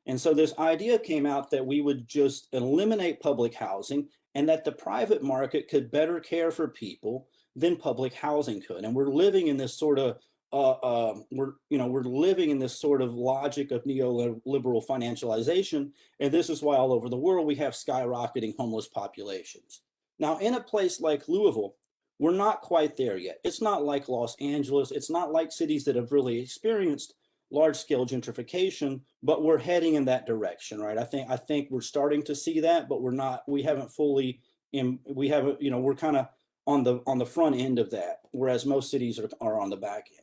H: And so this idea came out that we would just eliminate public housing and that the private market could better care for people than public housing could. And we're living in this sort of we're living in this sort of logic of neoliberal financialization, and this is why all over the world we have skyrocketing homeless populations. Now, in a place like Louisville, we're not quite there yet. It's not like Los Angeles. It's not like cities that have really experienced large-scale gentrification, but we're heading in that direction, right? I think we're starting to see that, but we haven't fully, we're kind of on the front end of that, whereas most cities are on the back end.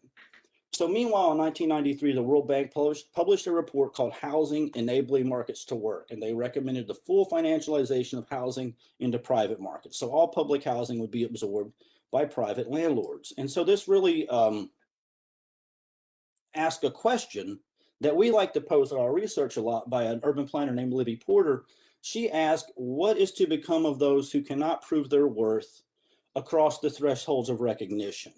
H: So meanwhile, in 1993, the World Bank published a report called Housing Enabling Markets to Work, and they recommended the full financialization of housing into private markets. So all public housing would be absorbed by private landlords. And so this really asked a question that we like to pose in our research a lot by an urban planner named Libby Porter. She asked, what is to become of those who cannot prove their worth across the thresholds of recognition?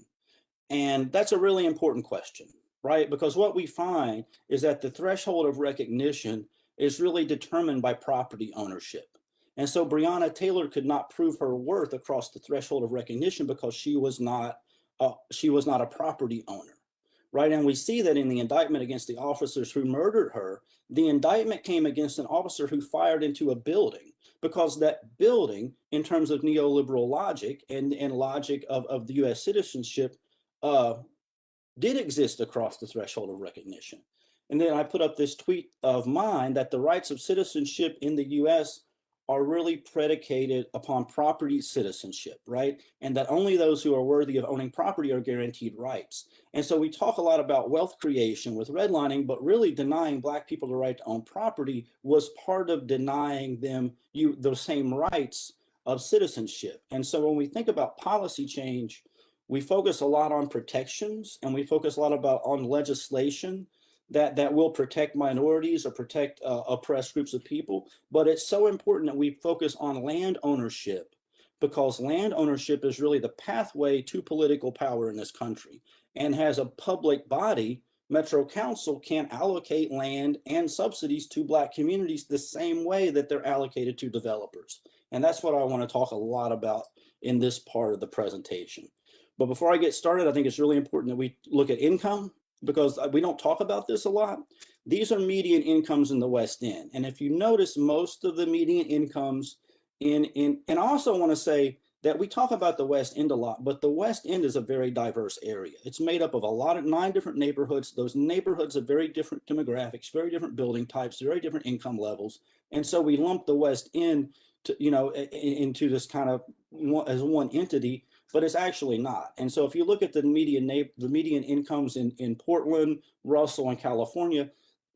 H: And that's a really important question, right? Because what we find is that the threshold of recognition is really determined by property ownership. And so Breonna Taylor could not prove her worth across the threshold of recognition because she was not a property owner, right? And we see that in the indictment against the officers who murdered her. The indictment came against an officer who fired into a building, because that building, in terms of neoliberal logic and logic of the US citizenship, did exist across the threshold of recognition. And then I put up this tweet of mine that the rights of citizenship in the US are really predicated upon property citizenship, right? And that only those who are worthy of owning property are guaranteed rights. And so we talk a lot about wealth creation with redlining, but really denying Black people the right to own property was part of denying them those same rights of citizenship. And so when we think about policy change, we focus a lot on protections, and we focus a lot on legislation that will protect minorities or protect oppressed groups of people. But it's so important that we focus on land ownership, because land ownership is really the pathway to political power in this country. And as a public body, Metro Council can allocate land and subsidies to Black communities the same way that they're allocated to developers. And that's what I want to talk a lot about in this part of the presentation. But before I get started, I think it's really important that we look at income, because we don't talk about this a lot. These are median incomes in the West End. And if you notice, most of the median incomes and I also want to say that we talk about the West End a lot, but the West End is a very diverse area. It's made up of 9 different neighborhoods. Those neighborhoods have very different demographics, very different building types, very different income levels. And so we lump the West End into this kind of as one entity, but it's actually not. And so if you look at the median incomes in Portland, Russell, and California,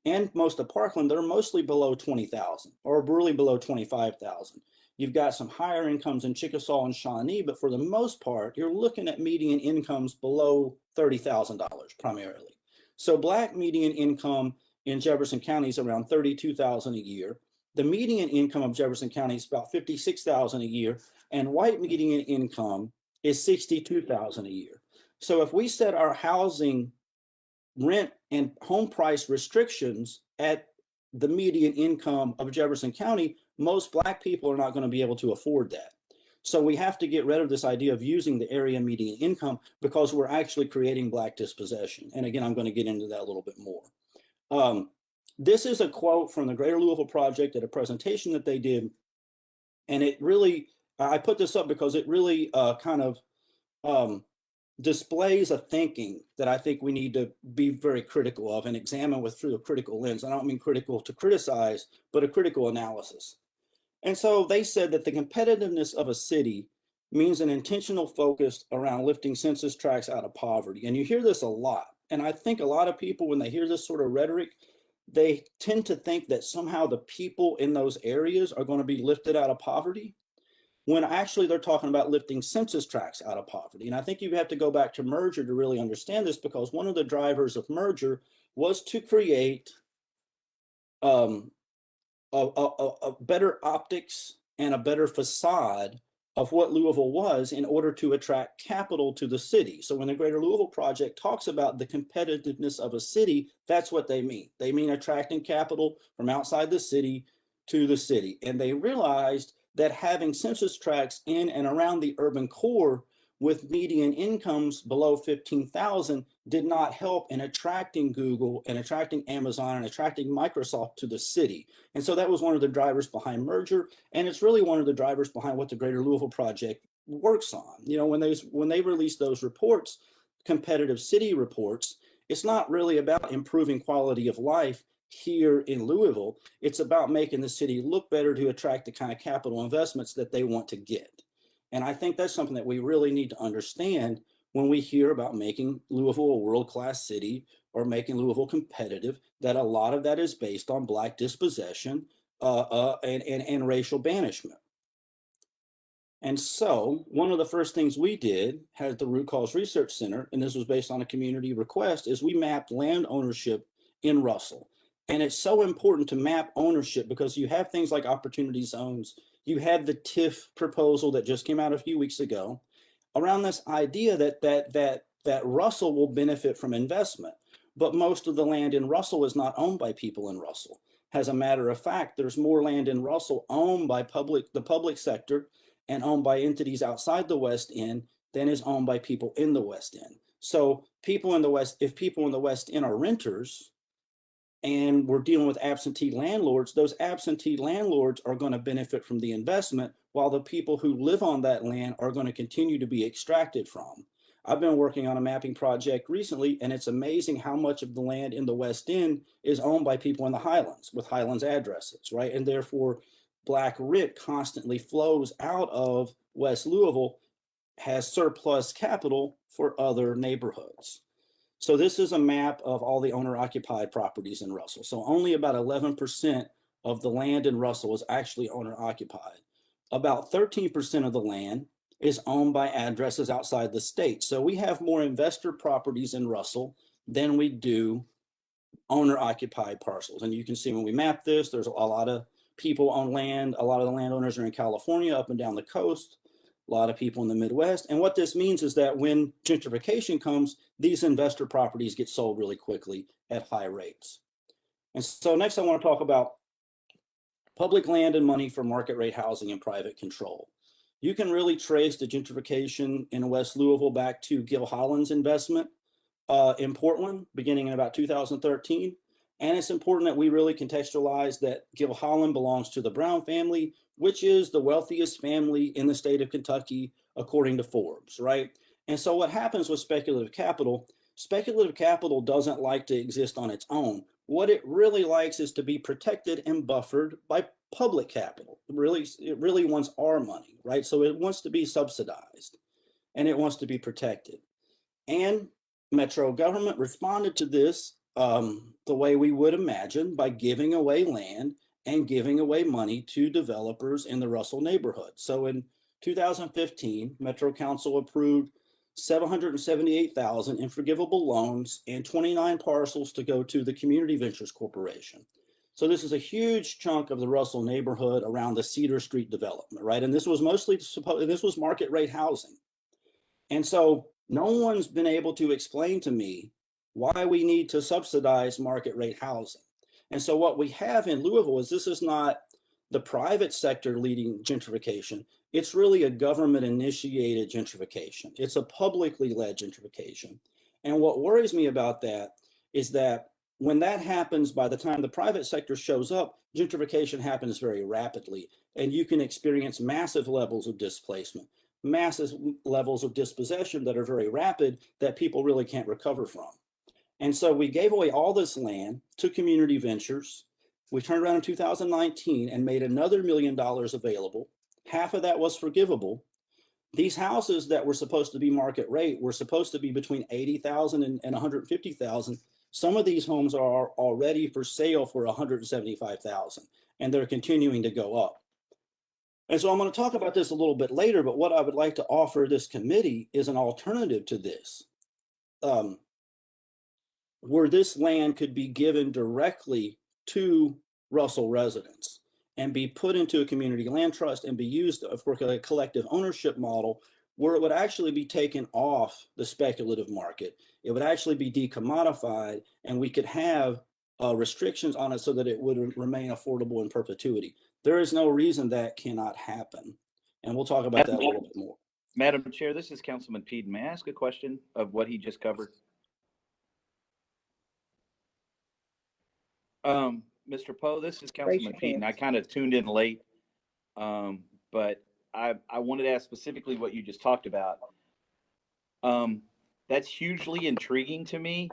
H: and most of Parkland, they're mostly below 20,000 or really below 25,000. You've got some higher incomes in Chickasaw and Shawnee, but for the most part, you're looking at median incomes below $30,000 primarily. So Black median income in Jefferson County is around $32,000 a year. The median income of Jefferson County is about $56,000 a year, and white median income is $62,000 a year. So if we set our housing rent and home price restrictions at the median income of Jefferson County, most Black people are not going to be able to afford that. So we have to get rid of this idea of using the area median income, because we're actually creating Black dispossession. And again, I'm going to get into that a little bit more. This is a quote from the Greater Louisville Project at a presentation that they did. And it really, I put this up because it really displays a thinking that I think we need to be very critical of and examine through a critical lens. I don't mean critical to criticize, but a critical analysis. And so they said that the competitiveness of a city means an intentional focus around lifting census tracts out of poverty. And you hear this a lot. And I think a lot of people, when they hear this sort of rhetoric, they tend to think that somehow the people in those areas are going to be lifted out of poverty. when actually they're talking about lifting census tracts out of poverty. And I think you have to go back to merger to really understand this, because one of the drivers of merger was to create a better optics and a better facade of what Louisville was in order to attract capital to the city. So when the Greater Louisville Project talks about the competitiveness of a city, that's what they mean. They mean attracting capital from outside the city to the city. And they realized that having census tracts in and around the urban core with median incomes below 15,000 did not help in attracting Google and attracting Amazon and attracting Microsoft to the city. And so that was one of the drivers behind merger. And it's really one of the drivers behind what the Greater Louisville Project works on. You know, when they release those reports, competitive city reports, it's not really about improving quality of life here in Louisville. It's about making the city look better to attract the kind of capital investments that they want to get. And I think that's something that we really need to understand when we hear about making Louisville a world-class city or making Louisville competitive, that a lot of that is based on Black dispossession and racial banishment. And so one of the first things we did at the Root Cause Research Center, and this was based on a community request, is we mapped land ownership in Russell. And it's so important to map ownership because you have things like opportunity zones. You had the TIF proposal that just came out a few weeks ago around this idea that Russell will benefit from investment. But most of the land in Russell is not owned by people in Russell. As a matter of fact, there's more land in Russell owned by the public sector and owned by entities outside the West End than is owned by people in the West End. So people in the West, if people in the West End are renters, and we're dealing with absentee landlords, those absentee landlords are going to benefit from the investment, while the people who live on that land are going to continue to be extracted from. I've been working on a mapping project recently, and it's amazing how much of the land in the West End is owned by people in the Highlands with Highlands addresses, right? And therefore, Black rent constantly flows out of West Louisville, has surplus capital for other neighborhoods. So this is a map of all the owner-occupied properties in Russell. So only about 11% of the land in Russell is actually owner-occupied. About 13% of the land is owned by addresses outside the state. So we have more investor properties in Russell than we do owner-occupied parcels. And you can see when we map this, there's a lot of people own land. A lot of the landowners are in California, up and down the coast. A lot of people in the Midwest. And what this means is that when gentrification comes, these investor properties get sold really quickly at high rates. And so next I want to talk about public land and money for market rate housing and private control. You can really trace the gentrification in West Louisville back to Gil Holland's investment in Portland, beginning in about 2013. And it's important that we really contextualize that Gil Holland belongs to the Brown family, which is the wealthiest family in the state of Kentucky, according to Forbes, right? And so what happens with speculative capital doesn't like to exist on its own. What it really likes is to be protected and buffered by public capital. It really wants our money, right? So it wants to be subsidized and it wants to be protected. And Metro government responded to this the way we would imagine, by giving away land and giving away money to developers in the Russell neighborhood. So in 2015, Metro Council approved $778,000 in forgivable loans and 29 parcels to go to the Community Ventures Corporation. So this is a huge chunk of the Russell neighborhood around the Cedar Street development, right? And this was market rate housing. And so no one's been able to explain to me why we need to subsidize market rate housing. And so what we have in Louisville is, this is not the private sector leading gentrification. It's really a government initiated gentrification. It's a publicly led gentrification. And what worries me about that is that when that happens, by the time the private sector shows up, gentrification happens very rapidly, and you can experience massive levels of displacement, massive levels of dispossession that are very rapid, that people really can't recover from. And so we gave away all this land to Community Ventures. We turned around in 2019 and made another $1 million available. Half of that was forgivable. These houses that were supposed to be market rate were supposed to be between $80,000 and $150,000. Some of these homes are already for sale for $175,000, and they're continuing to go up. And so I'm going to talk about this a little bit later, but what I would like to offer this committee is an alternative to this, where this land could be given directly to Russell residents and be put into a community land trust and be used for a collective ownership model where it would actually be taken off the speculative market. It would actually be decommodified, and we could have restrictions on it so that it would remain affordable in perpetuity. There is no reason that cannot happen. And we'll talk about that a little bit more.
I: Madam Chair, this is Councilman Peden. May I ask a question of what he just covered? Mr. Poe, this is Councilman Peden. I kind of tuned in late, but I wanted to ask specifically what you just talked about. That's hugely intriguing to me,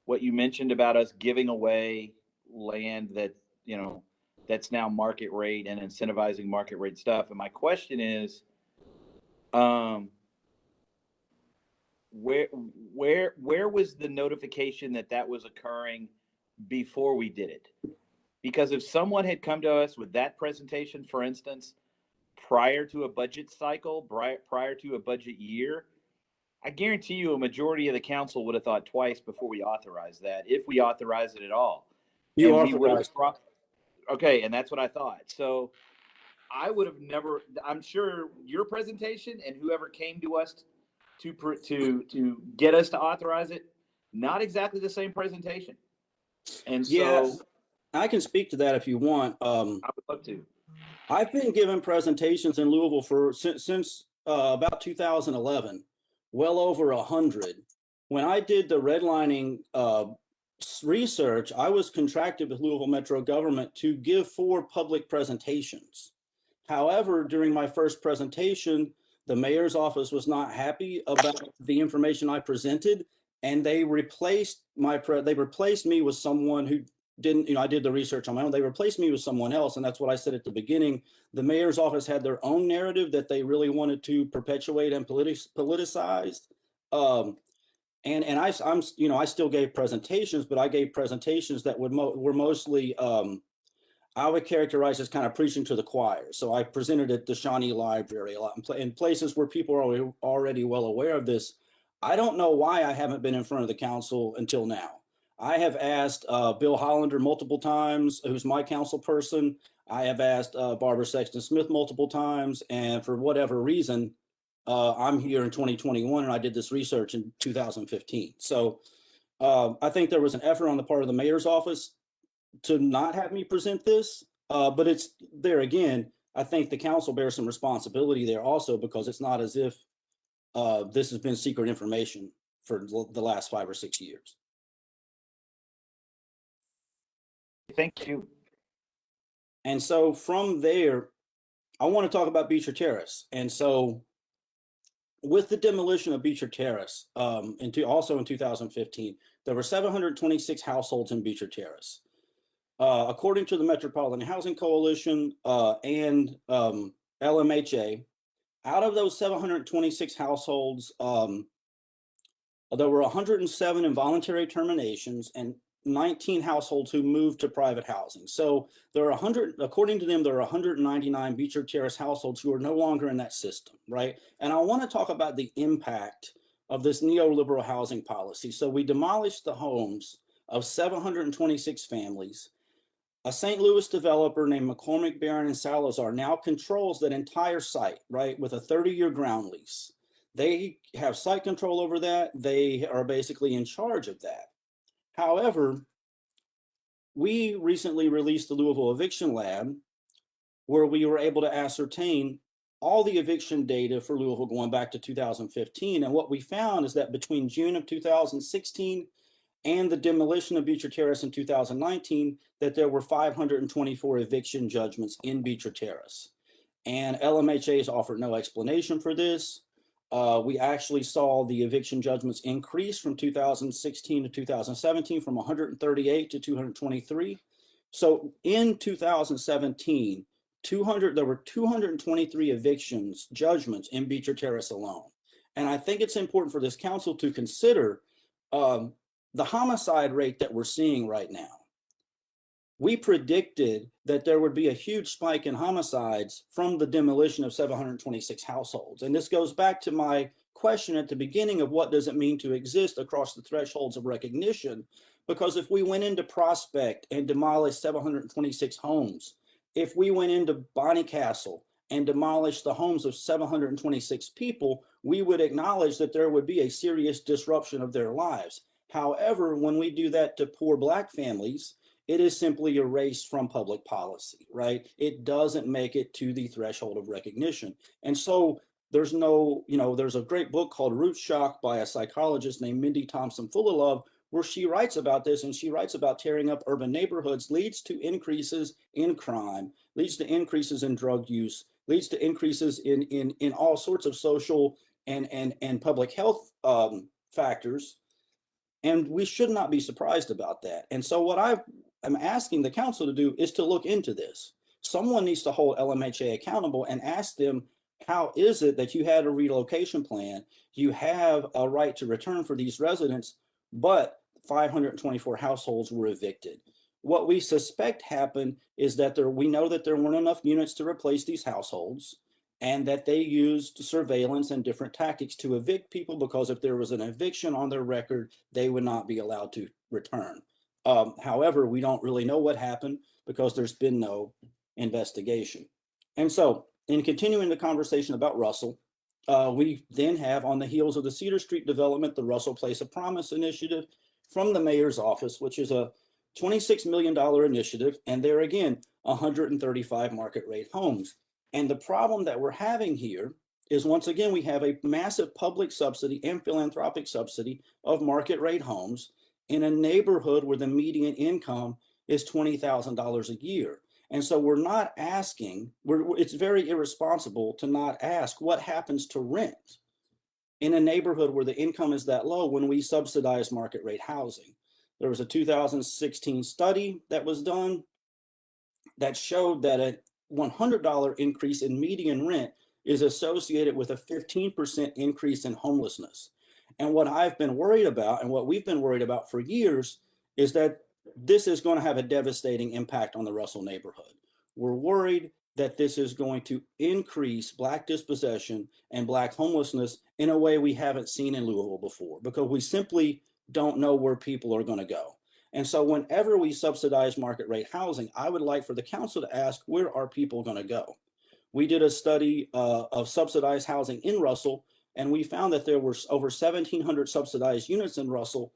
I: what you mentioned about us giving away land that, you know, that's now market rate and incentivizing market rate stuff. And my question is, where was the notification that that was occurring before we did it? Because if someone had come to us with that presentation, for instance, prior to a budget cycle, prior to a budget year, I guarantee you a majority of the council would have thought twice before we authorized that, if we authorized it at all.
H: You
I: And we would have
H: authorized.
I: okay, and that's what I thought. So I would have never, I'm sure your presentation and whoever came to us to get us to authorize it, not exactly the same pretation. And
H: Yeah,
I: so
H: I can speak to that if you want.
I: I would love to.
H: I've been giving presentations in Louisville for since about 2011, well over 100. When I did the redlining research, I was contracted with Louisville Metro government to give 4 public presentations. However, during my first presentation, the mayor's office was not happy about the information I presented, and they replaced me with someone who didn't, I did the research on my own. They replaced me with someone else. And that's what I said at the beginning. The mayor's office had their own narrative that they really wanted to perpetuate and politicize. And I still gave presentations, but I gave presentations that were mostly, I would characterize as kind of preaching to the choir. So I presented at the Shawnee Library a lot in places where people are already well aware of this. I don't know why I haven't been in front of the council until now. I have asked Bill Hollander multiple times, who's my council person. I have asked Barbara Sexton Smith multiple times, and for whatever reason, I'm here in 2021, and I did this research in 2015. So I think there was an effort on the part of the mayor's office to not have me present this, but it's there again. I think the council bears some responsibility there also, because it's not as if this has been secret information for the last 5 or 6 years.
I: Thank you.
H: And so from there, I want to talk about Beecher Terrace. And so with the demolition of Beecher Terrace, also in 2015, there were 726 households in Beecher Terrace. According to the Metropolitan Housing Coalition and LMHA, out of those 726 households, there were 107 involuntary terminations and 19 households who moved to private housing. So there are 100, according to them, there are 199 Beecher Terrace households who are no longer in that system, right? And I want to talk about the impact of this neoliberal housing policy. So we demolished the homes of 726 families. A St. Louis developer named McCormick, Barron, and Salazar now controls that entire site, right, with a 30-year ground lease. They have site control over that. They are basically in charge of that. However, we recently released the Louisville Eviction Lab, where we were able to ascertain all the eviction data for Louisville going back to 2015. And what we found is that between June of 2016 and the demolition of Beecher Terrace in 2019, that there were 524 eviction judgments in Beecher Terrace. And LMHA has offered no explanation for this. We actually saw the eviction judgments increase from 2016 to 2017 from 138 to 223. So in 2017, there were 223 evictions judgments in Beecher Terrace alone. And I think it's important for this council to consider the homicide rate that we're seeing right now. we predicted that there would be a huge spike in homicides from the demolition of 726 households. And this goes back to my question at the beginning of what does it mean to exist across the thresholds of recognition? Because if we went into Prospect and demolished 726 homes, if we went into Bonnycastle and demolished the homes of 726 people, we would acknowledge that there would be a serious disruption of their lives. However, when we do that to poor Black families, it is simply erased from public policy, right? It doesn't make it to the threshold of recognition. And so there's no, there's a great book called Root Shock by a psychologist named Mindy Thompson Fullilove, where she writes about this, and she writes about tearing up urban neighborhoods leads to increases in crime, leads to increases in drug use, leads to increases in all sorts of social and public health factors. And we should not be surprised about that. And so what I'm asking the council to do is to look into this. Someone needs to hold LMHA accountable and ask them, how is it that you had a relocation plan, you have a right to return for these residents, but 524 households were evicted? What we suspect happened is that we know that there weren't enough units to replace these households, and that they used surveillance and different tactics to evict people, because if there was an eviction on their record, they would not be allowed to return. However, we don't really know what happened because there's been no investigation. And so, in continuing the conversation about Russell, we then have, on the heels of the Cedar Street development, the Russell Place of Promise initiative from the mayor's office, which is a $26 million initiative. And there again, 135 market rate homes. And the problem that we're having here is, once again, we have a massive public subsidy and philanthropic subsidy of market rate homes in a neighborhood where the median income is $20,000 a year. And so we're not asking, it's very irresponsible to not ask what happens to rent in a neighborhood where the income is that low when we subsidize market rate housing. There was a 2016 study that was done that showed that a $100 increase in median rent is associated with a 15% increase in homelessness. And what I've been worried about, and what we've been worried about for years, is that this is going to have a devastating impact on the Russell neighborhood. We're worried that this is going to increase Black dispossession and Black homelessness in a way we haven't seen in Louisville before, because we simply don't know where people are going to go. And so whenever we subsidize market rate housing, I would like for the council to ask, where are people going to go? We did a study of subsidized housing in Russell, and we found that there were over 1,700 subsidized units in Russell,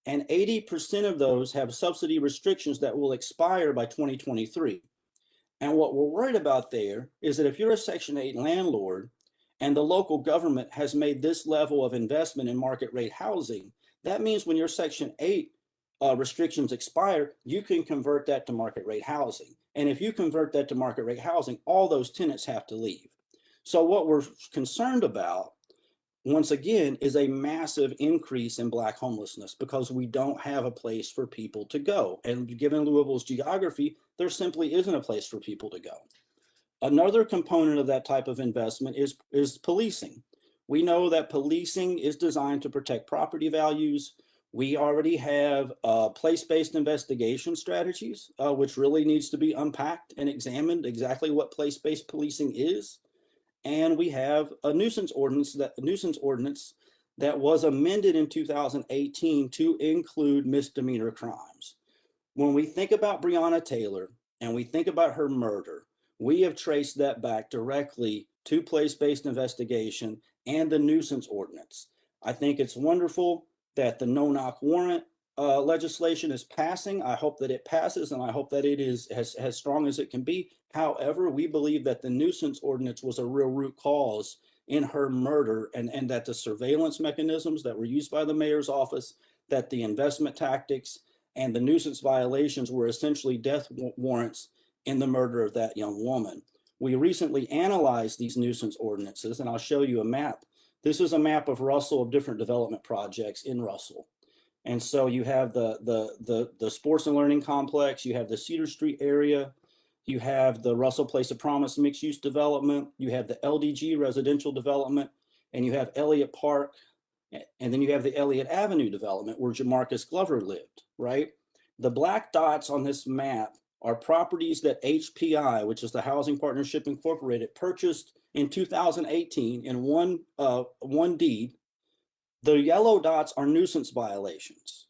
H: and 80% of those have subsidy restrictions that will expire by 2023. And what we're worried about there is that if you're a Section 8 landlord and the local government has made this level of investment in market rate housing, that means when your Section 8 restrictions expire, you can convert that to market rate housing. And if you convert that to market rate housing, all those tenants have to leave. So what we're concerned about, once again, is a massive increase in Black homelessness, because we don't have a place for people to go. And given Louisville's geography, there simply isn't a place for people to go. Another component of that type of investment is policing. We know that policing is designed to protect property values. We already have place-based investigation strategies, which really needs to be unpacked and examined exactly what place-based policing is. And we have a nuisance ordinance that was amended in 2018 to include misdemeanor crimes. When we think about Breonna Taylor and we think about her murder, we have traced that back directly to place-based investigation and the nuisance ordinance. I think it's wonderful that the no-knock warrant legislation is passing. I hope that it passes, and I hope that it is as strong as it can be. However, we believe that the nuisance ordinance was a real root cause in her murder, and that the surveillance mechanisms that were used by the mayor's office, that the investment tactics and the nuisance violations were essentially death warrants in the murder of that young woman. We recently analyzed these nuisance ordinances, and I'll show you a map. This is a map of Russell, of different development projects in Russell. And so you have the sports and learning complex, you have the Cedar Street area, you have the Russell Place of Promise mixed use development, you have the LDG residential development, and you have Elliott Park, and then you have the Elliott Avenue development where Jamarcus Glover lived, right? The black dots on this map are properties that HPI, which is the Housing Partnership Incorporated, purchased in 2018 in one deed. The yellow dots are nuisance violations.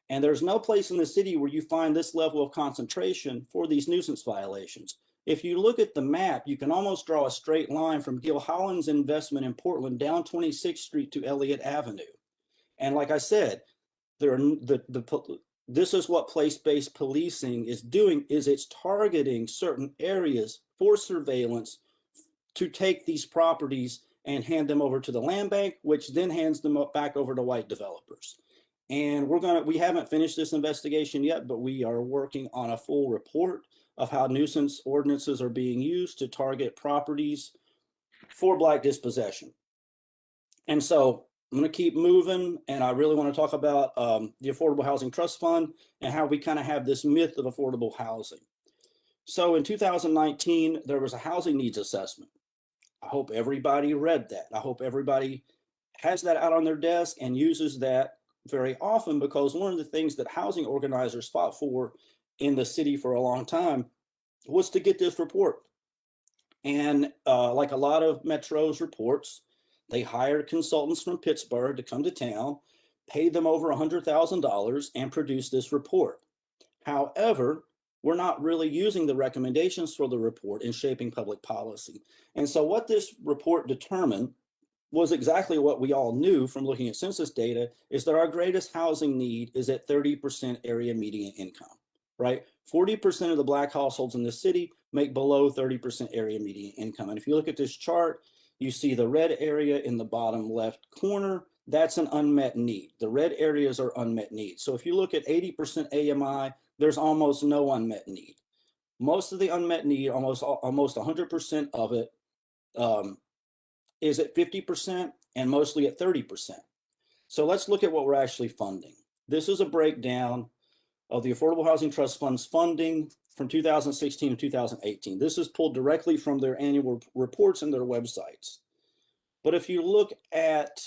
H: And there's no place in the city where you find this level of concentration for these nuisance violations. If you look at the map, you can almost draw a straight line from Gil Holland's investment in Portland down 26th Street to Elliott Avenue. And like I said, this is what place-based policing is doing, is it's targeting certain areas for surveillance to take these properties and hand them over to the land bank, which then hands them back over to white developers. And we haven't finished this investigation yet, but we are working on a full report of how nuisance ordinances are being used to target properties for Black dispossession. And so I'm going to keep moving, and I really want to talk about the Affordable Housing Trust Fund and how we kind of have this myth of affordable housing. So in 2019, there was a housing needs assessment. I hope everybody read that. I hope everybody has that out on their desk and uses that very often, because one of the things that housing organizers fought for in the city for a long time was to get this report. And like a lot of Metro's reports, they hired consultants from Pittsburgh to come to town, paid them over $100,000 and produce this report. However, we're not really using the recommendations for the report in shaping public policy. And so what this report determined was exactly what we all knew from looking at census data, is that our greatest housing need is at 30% area median income, right? 40% of the Black households in the city make below 30% area median income. And if you look at this chart, you see the red area in the bottom left corner, that's an unmet need. The red areas are unmet needs. So if you look at 80% AMI, there's almost no unmet need. Most of the unmet need, almost 100% of it, is at 50% and mostly at 30%. So let's look at what we're actually funding. This is a breakdown of the Affordable Housing Trust Fund's funding from 2016 to 2018. This is pulled directly from their annual reports and their websites. But if you look at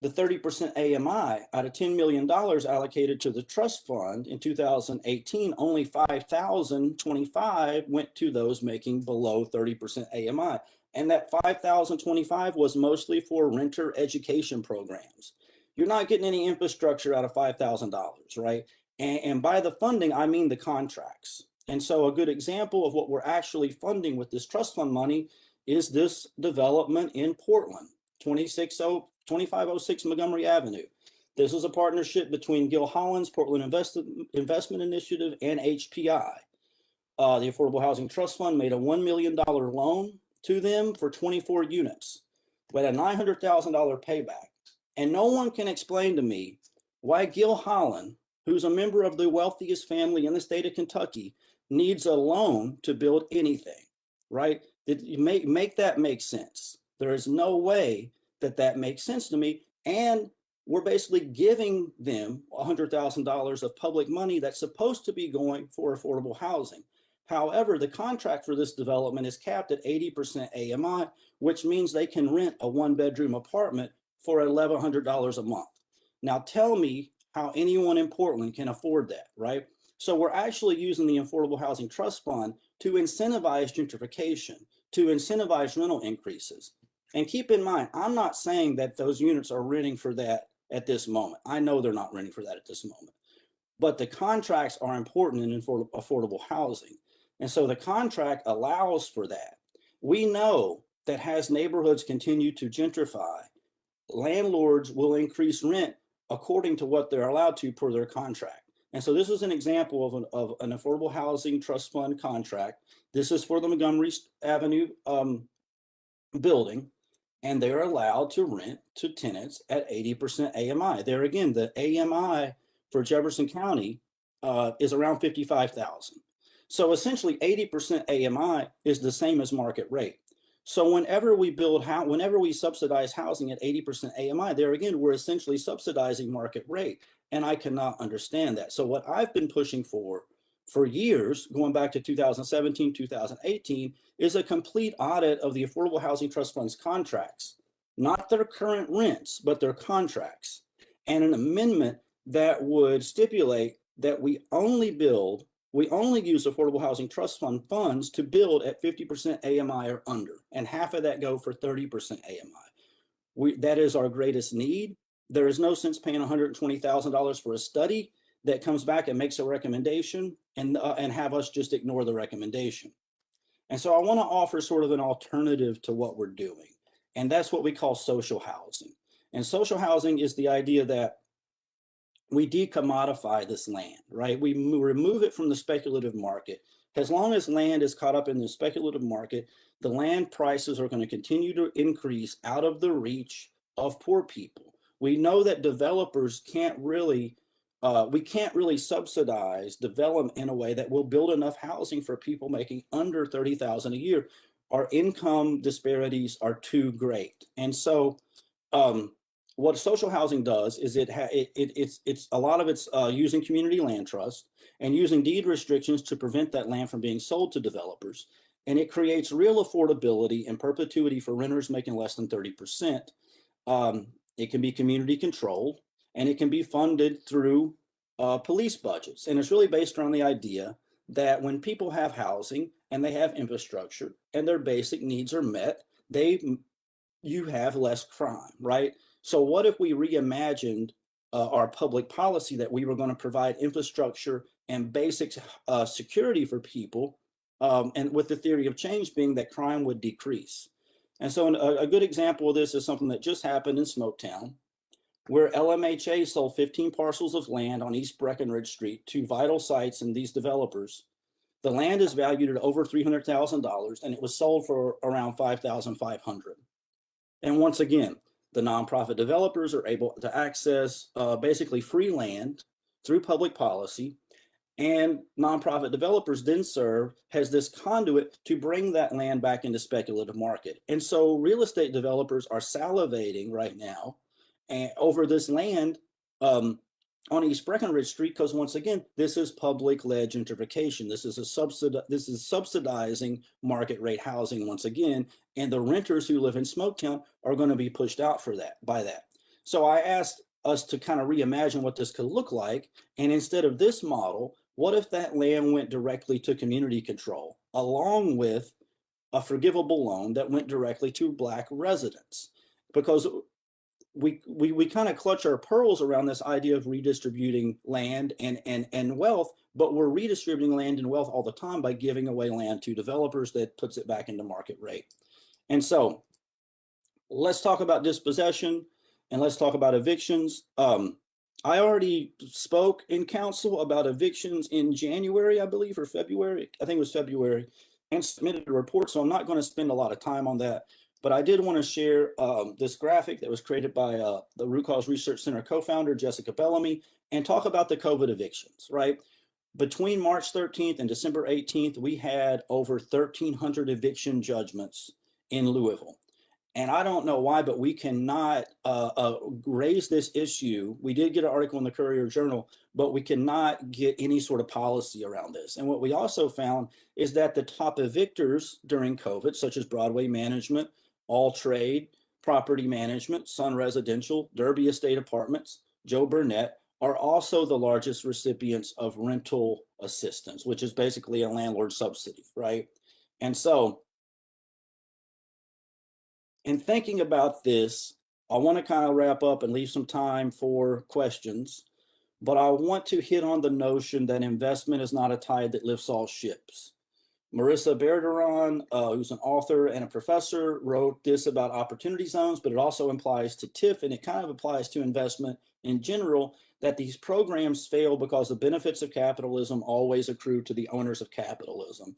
H: the 30% AMI, out of $10 million allocated to the trust fund in 2018, only 5,025 went to those making below 30% AMI. And that 5,025 was mostly for renter education programs. You're not getting any infrastructure out of $5,000, right? And by the funding, I mean the contracts. And so a good example of what we're actually funding with this trust fund money is this development in Portland, 2506 Montgomery Avenue. This is a partnership between Gil Holland's Portland Investment Initiative and HPI. The Affordable Housing Trust Fund made a $1 million loan to them for 24 units with a $900,000 payback. And no one can explain to me why Gil Holland, who's a member of the wealthiest family in the state of Kentucky, needs a loan to build anything, right? Make that make sense. There is no way that makes sense to me. And we're basically giving them $100,000 of public money that's supposed to be going for affordable housing. However, the contract for this development is capped at 80% AMI, which means they can rent a one-bedroom apartment for $1,100 a month. Now tell me how anyone in Portland can afford that, right? So we're actually using the Affordable Housing Trust Fund to incentivize gentrification, to incentivize rental increases. And keep in mind, I'm not saying that those units are renting for that at this moment. I know they're not renting for that at this moment. But the contracts are important in affordable housing. And so the contract allows for that. We know that as neighborhoods continue to gentrify, landlords will increase rent according to what they're allowed to per their contract. And so this is an example of an Affordable Housing Trust Fund contract. This is for the Montgomery Avenue building, and they're allowed to rent to tenants at 80% AMI. There again, the AMI for Jefferson County is around 55,000. So essentially 80% AMI is the same as market rate. So whenever we subsidize housing at 80% AMI, there again, we're essentially subsidizing market rate. And I cannot understand that. So what I've been pushing for years, going back to 2017, 2018, is a complete audit of the Affordable Housing Trust Fund's contracts, not their current rents, but their contracts, and an amendment that would stipulate that we only build we only use Affordable Housing Trust Fund funds to build at 50% AMI or under, and half of that go for 30% AMI. That is our greatest need. There is no sense paying $120,000 for a study that comes back and makes a recommendation and have us just ignore the recommendation. And so I want to offer sort of an alternative to what we're doing. And that's what we call social housing. And social housing is the idea that we decommodify this land, right? We remove it from the speculative market. As long as land is caught up in the speculative market, the land prices are going to continue to increase out of the reach of poor people. We know that developers can't really, we can't really subsidize development in a way that will build enough housing for people making under $30,000 a year. Our income disparities are too great. And so, what social housing does is it's a lot of it's using community land trust and using deed restrictions to prevent that land from being sold to developers. And it creates real affordability and perpetuity for renters making less than 30%. It can be community controlled, and it can be funded through police budgets. And it's really based around the idea that when people have housing and they have infrastructure and their basic needs are met, you have less crime, right? So what if we reimagined our public policy that we were going to provide infrastructure and basic security for people, and with the theory of change being that crime would decrease? And so a good example of this is something that just happened in Smoketown, where LMHA sold 15 parcels of land on East Breckenridge Street to Vital Sites and these developers. The land is valued at over $300,000, and it was sold for around $5,500. And once again, the nonprofit developers are able to access basically free land through public policy, and nonprofit developers then serve as this conduit to bring that land back into speculative market. And so real estate developers are salivating right now over this land on East Breckenridge Street, because once again, this is public-led gentrification. This is subsidizing market rate housing once again, and the renters who live in Smoketown are going to be pushed out by that. So I asked us to kind of reimagine what this could look like, and instead of this model, what if that land went directly to community control, along with a forgivable loan that went directly to Black residents? Because we kind of clutch our pearls around this idea of redistributing land and wealth, but we're redistributing land and wealth all the time by giving away land to developers that puts it back into market rate. And so let's talk about dispossession and let's talk about evictions. I already spoke in council about evictions in January, I believe, or February. I think it was February, and submitted a report. So I'm not going to spend a lot of time on that. But I did want to share this graphic that was created by the Root Cause Research Center co-founder, Jessica Bellamy, and talk about the COVID evictions, right? Between March 13th and December 18th, we had over 1,300 eviction judgments in Louisville. And I don't know why, but we cannot raise this issue. We did get an article in the Courier Journal, but we cannot get any sort of policy around this. And what we also found is that the top evictors during COVID, such as Broadway Management, All Trade, Property Management, Sun Residential, Derby Estate Apartments, Joe Burnett, are also the largest recipients of rental assistance, which is basically a landlord subsidy, right? And so, in thinking about this, I want to kind of wrap up and leave some time for questions, but I want to hit on the notion that investment is not a tide that lifts all ships. Marissa Bergeron, who's an author and a professor, wrote this about opportunity zones, but it also applies to TIF, and it kind of applies to investment in general, that these programs fail because the benefits of capitalism always accrue to the owners of capitalism.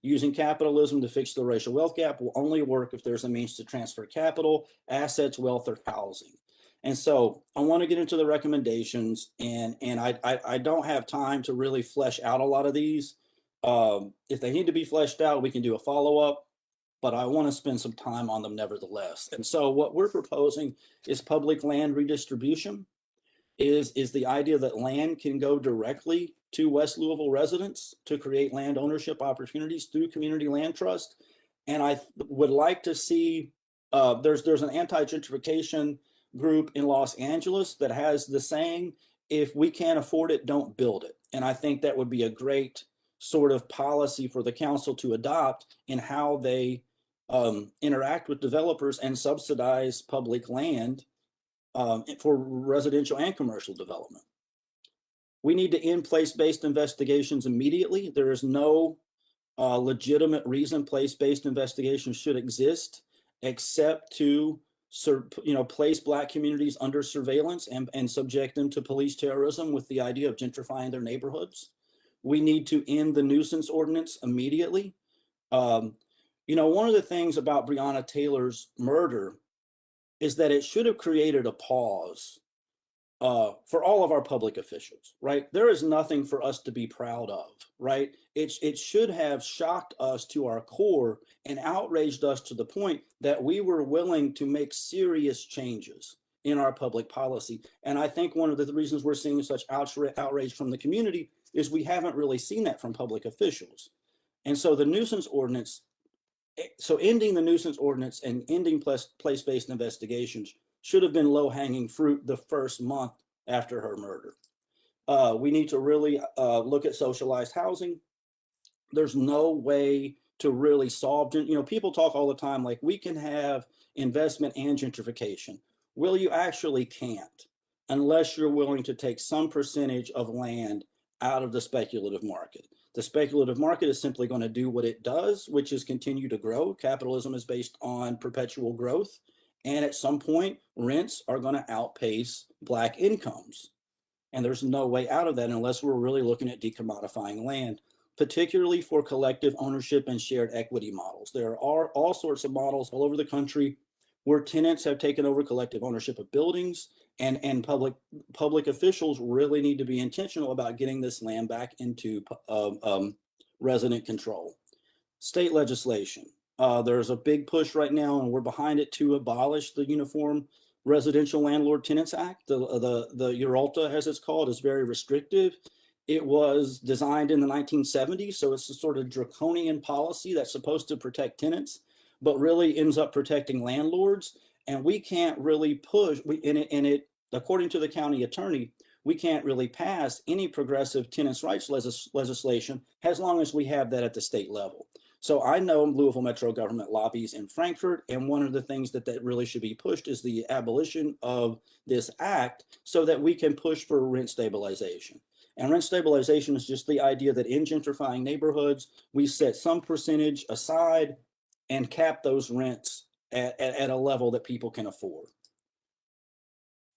H: Using capitalism to fix the racial wealth gap will only work if there's a means to transfer capital, assets, wealth, or housing. And so I want to get into the recommendations, and I don't have time to really flesh out a lot of these. If they need to be fleshed out, we can do a follow-up, but I want to spend some time on them nevertheless. And so what we're proposing is public land redistribution, is the idea that land can go directly to West Louisville residents to create land ownership opportunities through community land trust. And I would like to see, there's an anti-gentrification group in Los Angeles that has the saying, if we can't afford it, don't build it. And I think that would be a great sort of policy for the council to adopt in how they interact with developers and subsidize public land for residential and commercial development. We need to end place-based investigations immediately. There is no legitimate reason place-based investigations should exist except to place Black communities under surveillance and subject them to police terrorism with the idea of gentrifying their neighborhoods. We need to end the nuisance ordinance immediately. One of the things about Breonna Taylor's murder is that it should have created a pause for all of our public officials, right? There is nothing for us to be proud of, right? It should have shocked us to our core and outraged us to the point that we were willing to make serious changes in our public policy. And I think one of the reasons we're seeing such outrage from the community is we haven't really seen that from public officials. And so the nuisance ordinance, ending the nuisance ordinance and ending place-based investigations should have been low-hanging fruit the first month after her murder. We need to really look at socialized housing. There's no way to really solve, people talk all the time like we can have investment and gentrification. Well, you actually can't unless you're willing to take some percentage of land out of the speculative market. The speculative market is simply going to do what it does, which is continue to grow. Capitalism is based on perpetual growth. And at some point, rents are going to outpace Black incomes. And there's no way out of that unless we're really looking at decommodifying land, particularly for collective ownership and shared equity models. There are all sorts of models all over the country where tenants have taken over collective ownership of buildings, and public officials really need to be intentional about getting this land back into resident control. State legislation. There's a big push right now, and we're behind it, to abolish the Uniform Residential Landlord Tenants Act. The URALTA, as it's called, is very restrictive. It was designed in the 1970s, so it's a sort of draconian policy that's supposed to protect tenants, but really ends up protecting landlords. And we can't really push, according to the county attorney, we can't really pass any progressive tenants' rights legislation as long as we have that at the state level. So I know Louisville Metro government lobbies in Frankfurt, and one of the things that really should be pushed is the abolition of this act so that we can push for rent stabilization. And rent stabilization is just the idea that in gentrifying neighborhoods, we set some percentage aside and cap those rents at a level that people can afford.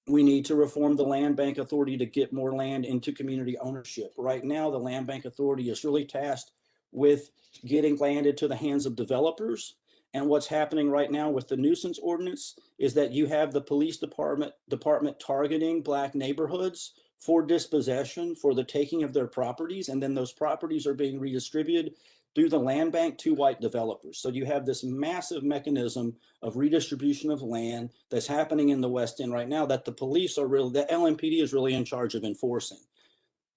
H: We need to reform the Land Bank Authority to get more land into community ownership. Right now, the Land Bank Authority is really tasked with getting land into the hands of developers. And what's happening right now with the nuisance ordinance is that you have the police department targeting Black neighborhoods for dispossession, for the taking of their properties, and then those properties are being redistributed through the land bank to white developers. So you have this massive mechanism of redistribution of land that's happening in the West End right now that the LMPD is really in charge of enforcing.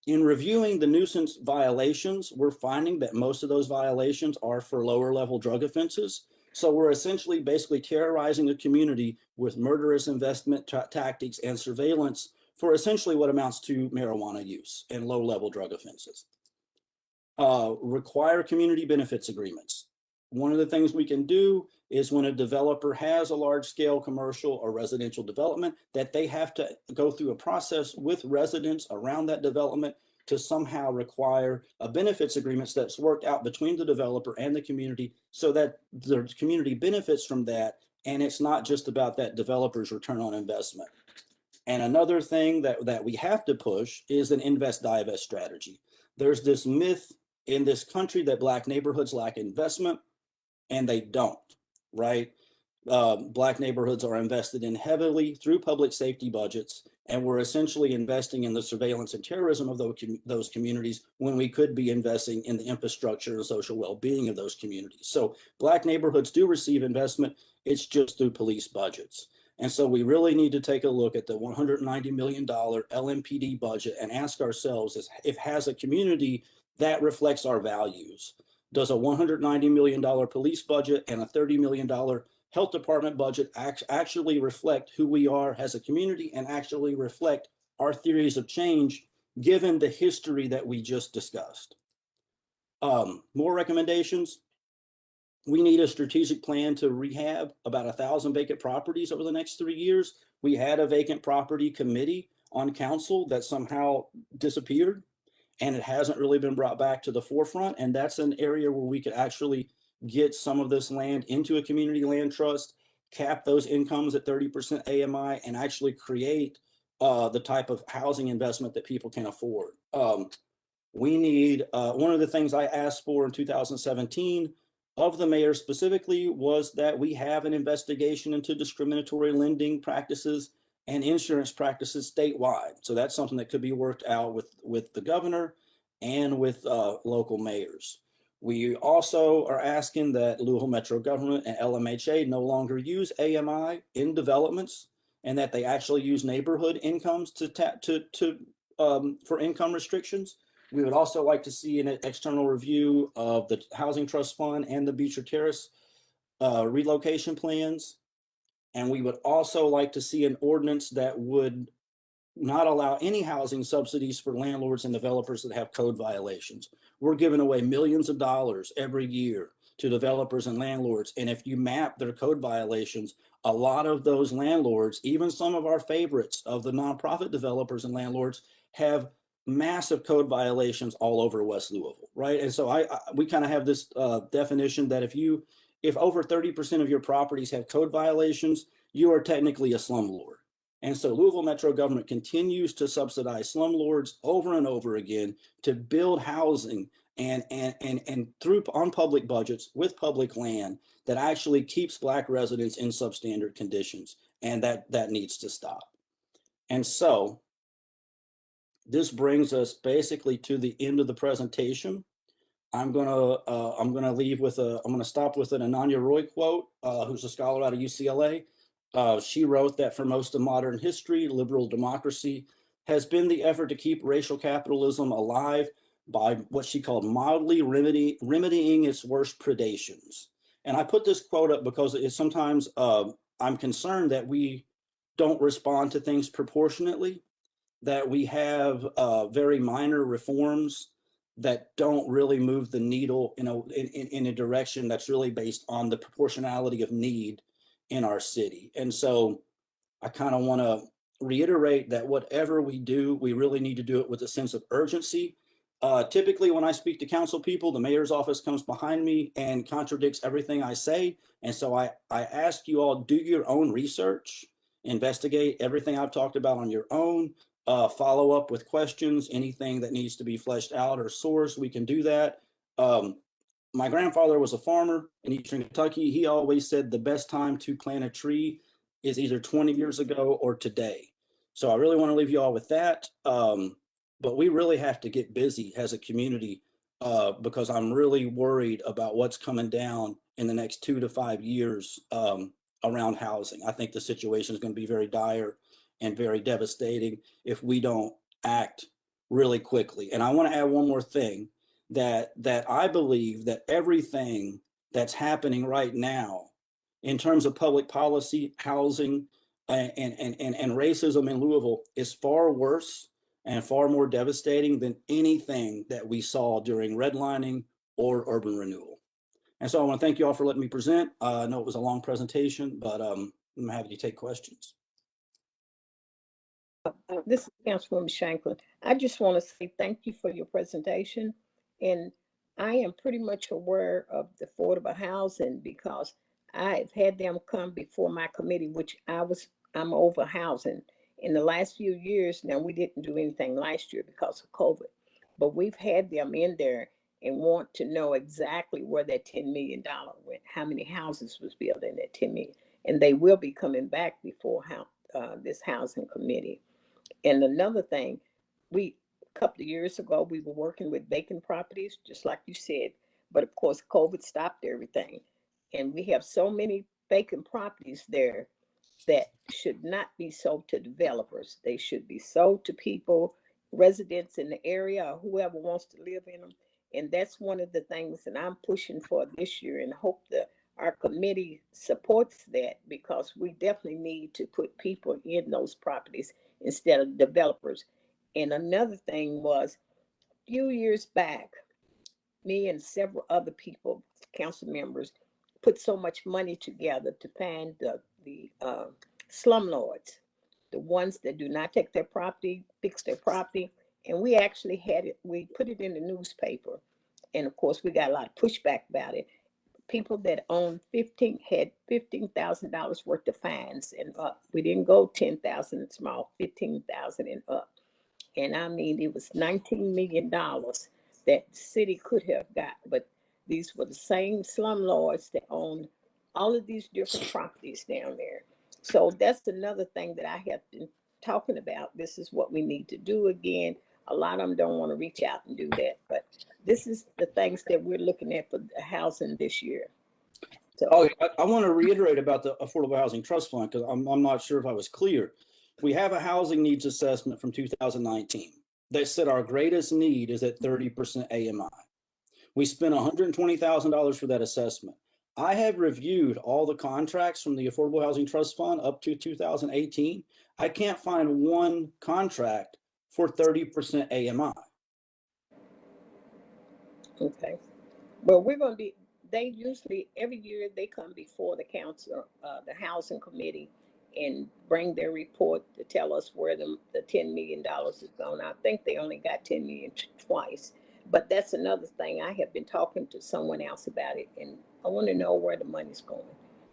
H: In reviewing the nuisance violations, we're finding that most of those violations are for lower level drug offenses. So we're essentially basically terrorizing the community with murderous investment tactics and surveillance for essentially what amounts to marijuana use and low level drug offenses. Require community benefits agreements. One of the things we can do is when a developer has a large scale commercial or residential development, that they have to go through a process with residents around that development to somehow require a benefits agreements that's worked out between the developer and the community so that the community benefits from that. And it's not just about that developer's return on investment. And another thing that we have to push is an invest-divest strategy. There's this myth in this country that Black neighborhoods lack investment, and they don't, right? Black neighborhoods are invested in heavily through public safety budgets, and we're essentially investing in the surveillance and terrorism of those communities when we could be investing in the infrastructure and social well-being of those communities. So Black neighborhoods do receive investment, it's just through police budgets. And so we really need to take a look at the $190 million LMPD budget and ask ourselves if has a community that reflects our values. Does a $190 million police budget and a $30 million health department budget actually reflect who we are as a community and actually reflect our theories of change given the history that we just discussed? More recommendations. We need a strategic plan to rehab about 1,000 vacant properties over the next 3 years. We had a vacant property committee on council that somehow disappeared, and it hasn't really been brought back to the forefront. And that's an area where we could actually get some of this land into a community land trust, cap those incomes at 30% AMI, and actually create the type of housing investment that people can afford. We need, one of the things I asked for in 2017 of the mayor specifically was that we have an investigation into discriminatory lending practices and insurance practices statewide. So that's something that could be worked out with the governor and with local mayors. We also are asking that Louisville Metro government and LMHA no longer use AMI in developments, and that they actually use neighborhood incomes for income restrictions. We would also like to see an external review of the Housing Trust Fund and the Beecher Terrace relocation plans. And we would also like to see an ordinance that would not allow any housing subsidies for landlords and developers that have code violations. We're giving away millions of dollars every year to developers and landlords. And if you map their code violations, a lot of those landlords, even some of our favorites of the nonprofit developers and landlords, have massive code violations all over West Louisville, right? And so we kind of have this definition that if over 30% of your properties have code violations, you are technically a slumlord. And so Louisville Metro government continues to subsidize slumlords over and over again to build housing and through on public budgets with public land that actually keeps Black residents in substandard conditions. And that needs to stop. And so this brings us basically to the end of the presentation. I'm gonna stop with an Ananya Roy quote, who's a scholar out of UCLA. She wrote that for most of modern history, liberal democracy has been the effort to keep racial capitalism alive by what she called mildly remedying its worst predations. And I put this quote up because it's sometimes I'm concerned that we don't respond to things proportionately, that we have very minor reforms that don't really move the needle in a direction that's really based on the proportionality of need in our city. And so I kind of want to reiterate that whatever we do, we really need to do it with a sense of urgency. Typically, when I speak to council people, the mayor's office comes behind me and contradicts everything I say. And so I ask you all, do your own research, investigate everything I've talked about on your own, follow up with questions, anything that needs to be fleshed out or sourced, we can do that. My grandfather was a farmer in Eastern Kentucky. He always said the best time to plant a tree is either 20 years ago or today. So I really want to leave you all with that. But we really have to get busy as a community because I'm really worried about what's coming down in the next 2 to 5 years around housing. I think the situation is going to be very dire and very devastating if we don't act really quickly. And I want to add one more thing, that I believe that everything that's happening right now in terms of public policy, housing, and racism in Louisville is far worse and far more devastating than anything that we saw during redlining or urban renewal. And so I want to thank you all for letting me present. I know it was a long presentation, but I'm happy to take questions.
B: This is Councilwoman Shanklin. I just want to say thank you for your presentation. And I am pretty much aware of the affordable housing because I've had them come before my committee, which I'm over housing. In the last few years, now we didn't do anything last year because of COVID, but we've had them in there and want to know exactly where that $10 million went, how many houses was built in that 10 million. And they will be coming back before this housing committee. And another thing, a couple of years ago, we were working with vacant properties, just like you said, but of course, COVID stopped everything. And we have so many vacant properties there that should not be sold to developers. They should be sold to people, residents in the area, or whoever wants to live in them. And that's one of the things that I'm pushing for this year, and hope that our committee supports that, because we definitely need to put people in those properties instead of developers. And another thing was, a few years back, me and several other people, council members, put so much money together to find the slumlords, the ones that do not take their property, fix their property. And we actually had it, we put it in the newspaper. And of course, we got a lot of pushback about it. People that owned had $15,000 worth of fines and up. We didn't go 10,000 and small, 15,000 and up. And I mean, it was $19 million that the city could have got, but these were the same slumlords that owned all of these different properties down there. So that's another thing that I have been talking about. This is what we need to do again. A lot of them don't want to reach out and do that, but this is the things that we're looking at for the housing this year. So,
H: Oh, I want to reiterate about the Affordable Housing Trust Fund because I'm not sure if I was clear. We have a housing needs assessment from 2019 that said our greatest need is at 30% AMI. We spent $120,000 for that assessment. I have reviewed all the contracts from the Affordable Housing Trust Fund up to 2018. I can't find one contract for 30% AMI.
B: okay. Well, we're going to be, they usually, every year they come before the council, the housing committee, and bring their report to tell us where the $10 million is going. I think they only got 10 million twice. But that's another thing. I have been talking to someone else about it, and I want to know where the money's going.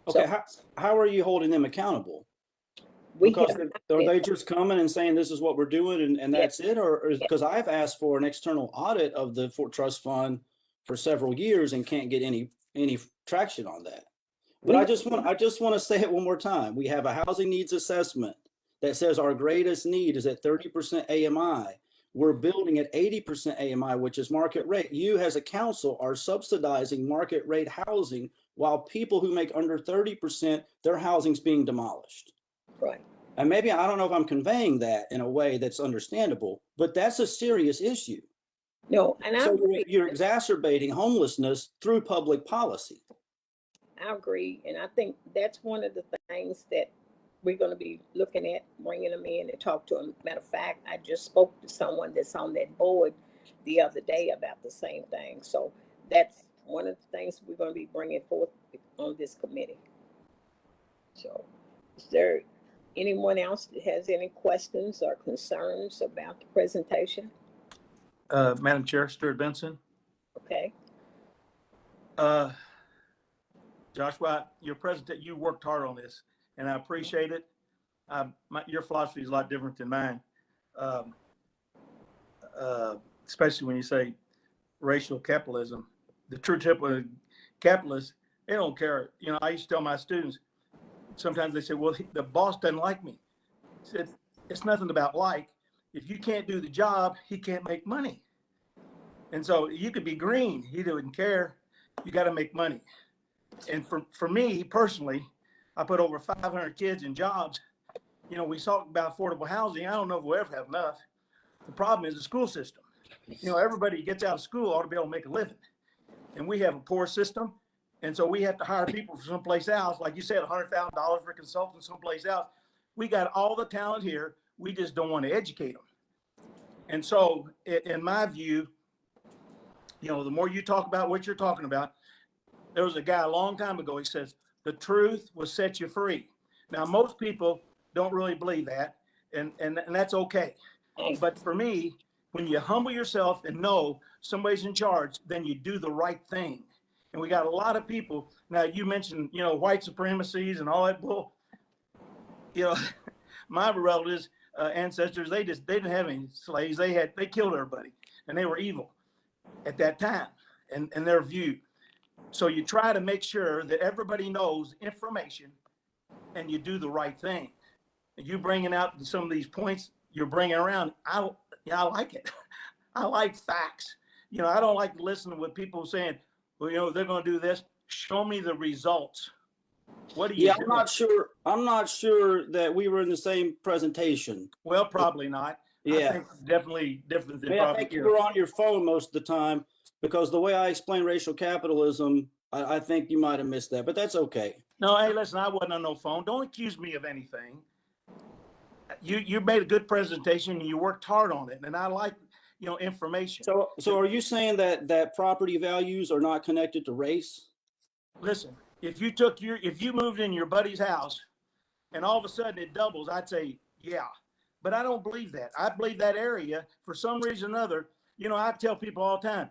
H: Okay,
B: So
H: how are you holding them accountable?
B: we
H: Because
B: have,
H: are they just coming and saying this is what we're doing and that's it? Or because I've asked for an external audit of the Fort Trust Fund for several years and can't get any traction on that. But I just want to say it one more time. We have a housing needs assessment that says our greatest need is at 30% AMI. We're building at 80% AMI, which is market rate. You as a council are subsidizing market rate housing while people who make under 30%, their housing's being demolished.
B: right.
H: And maybe, I don't know if I'm conveying that in a way that's understandable, but that's a serious issue.
B: No, and I
H: So
B: agree.
H: you're exacerbating homelessness through public policy.
B: I agree. And I think that's one of the things that we're going to be looking at, bringing them in and talk to them. Matter of fact, I just spoke to someone that's on that board the other day about the same thing. So that's one of the things we're going to be bringing forth on this committee. So is there anyone else that has any questions or concerns about the presentation?
D: Madam Chair, Stuart Benson.
B: Okay.
D: Joshua, you worked hard on this, and I appreciate it. Your philosophy is a lot different than mine, especially when you say racial capitalism. The true typical capitalists, they don't care. You know, I used to tell my students, sometimes they say, well, the boss doesn't like me. I said, it's nothing about like. If you can't do the job, he can't make money. And so you could be green, he doesn't care. You got to make money. And for me personally, I put over 500 kids in jobs. You know, we talk about affordable housing. I don't know if we'll ever have enough. The problem is the school system. You know, everybody who gets out of school ought to be able to make a living. And we have a poor system. And so we have to hire people from someplace else. Like you said, $100,000 for consultants someplace else. We got all the talent here. We just don't want to educate them. And so in my view, you know, the more you talk about what you're talking about, there was a guy a long time ago, he says, the truth will set you free. Now, most people don't really believe that, and that's okay. But for me, when you humble yourself and know somebody's in charge, then you do the right thing. And we got a lot of people. Now, you mentioned, you know, white supremacies and all that bull. You know, my relatives, ancestors, they didn't have any slaves. They killed everybody, and they were evil at that time, and their view. So you try to make sure that everybody knows information and you do the right thing. You bringing out some of these points you're bringing around, I like it. I like facts. You know, I don't like to listen to what people saying, well, you know, they're going to do this. Show me the results. What are you doing?
H: I'm not sure that we were in the same presentation.
D: Well, probably not.
H: Yeah.
D: I think definitely different than
H: I think you were on your phone most of the time because the way I explain racial capitalism, I think you might have missed that, but that's okay.
D: No, hey, listen, I wasn't on no phone. Don't accuse me of anything. You made a good presentation and you worked hard on it. And I like, information.
H: So are you saying that property values are not connected to race?
D: Listen, if you moved in your buddy's house and all of a sudden it doubles, I'd say, yeah. But I don't believe that. I believe that area, for some reason or another, I tell people all the time,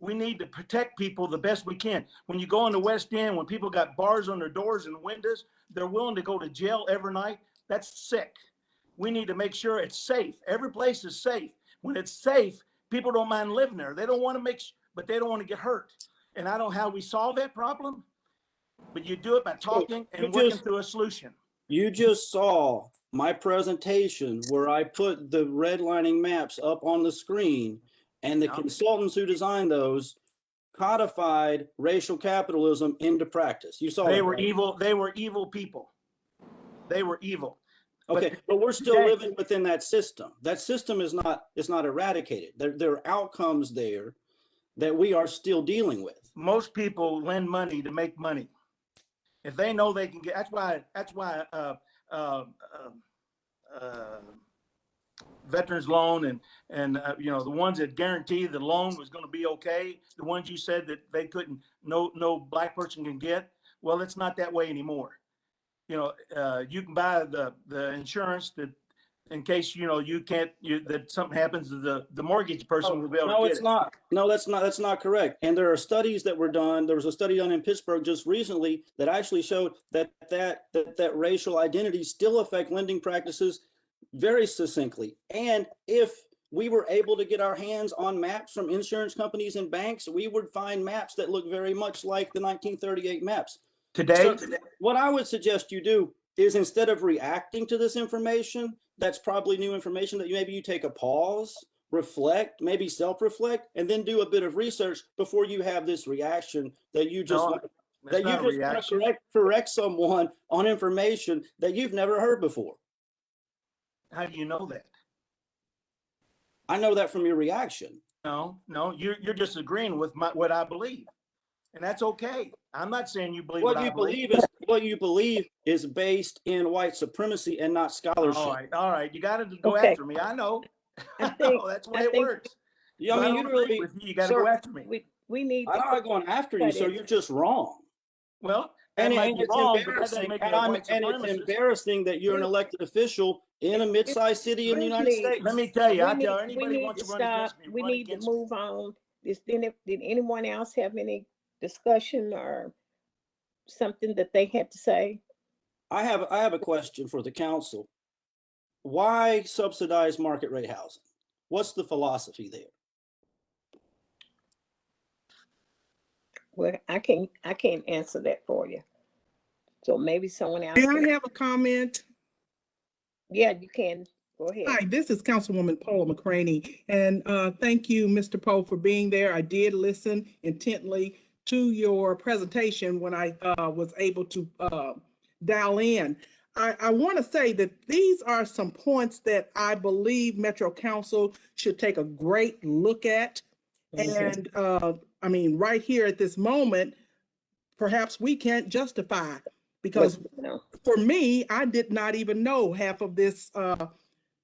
D: we need to protect people the best we can. When you go in the West End, when people got bars on their doors and windows, they're willing to go to jail every night. That's sick. We need to make sure it's safe. Every place is safe. When it's safe, people don't mind living there. They don't want to but they don't want to get hurt. And I don't know how we solve that problem, but you do it by talking and working through a solution.
H: You just saw my presentation where I put the redlining maps up on the screen, and the consultants who designed those codified racial capitalism into practice. You saw
D: They
H: that,
D: were
H: right?
D: evil. They were evil people. They were evil.
H: Okay, but we're still living within that system. That system is not eradicated. There are outcomes there that we are still dealing with.
D: Most people lend money to make money. If they know they can get, that's why veterans loan and the ones that guarantee the loan was going to be okay, the ones you said that they couldn't, no black person can get. Well, it's not that way anymore. You can buy the insurance that in case you can't that something happens to the mortgage person will be able to get
H: it's not. No, that's not correct. And there are studies that were done. There was a study done in Pittsburgh just recently that actually showed that racial identities still affect lending practices very succinctly. And if we were able to get our hands on maps from insurance companies and banks, we would find maps that look very much like the 1938 maps.
D: Today,
H: what I would suggest you do is, instead of reacting to this information, that's probably new information, that maybe you take a pause, reflect, maybe self-reflect, and then do a bit of research before you have this reaction that you just want to correct someone on information that you've never heard before.
D: How do you know that?
H: I know that from your reaction.
D: No, you're just agreeing with what I believe, and that's okay. I'm not saying you believe what I believe.
H: What you believe is based in white supremacy and not scholarship.
D: All right. You got to go after me. I know. That's the way it works.
H: Yeah, I mean,
D: you got to go after me.
B: We need.
H: I'm not going after you, so you're just wrong.
D: Well,
H: it's embarrassing that you're an elected official in a mid-sized city in the United States.
D: Let me tell you, I tell anybody who wants to run against me.
B: We need to move on. Did anyone else have any discussion or something that they had to say?
H: I have a question for the council. Why subsidize market rate housing? What's the philosophy there?
B: Well, I can't answer that for you. So maybe someone else.
J: May I have a comment?
B: Yeah, you can. Go ahead.
J: Hi, this is Councilwoman Paula McCraney, and thank you, Mr. Poe, for being there. I did listen intently to your presentation when I was able to dial in. I want to say that these are some points that I believe Metro Council should take a great look at. And I mean, right here at this moment, perhaps we can't justify, because for me, I did not even know half of this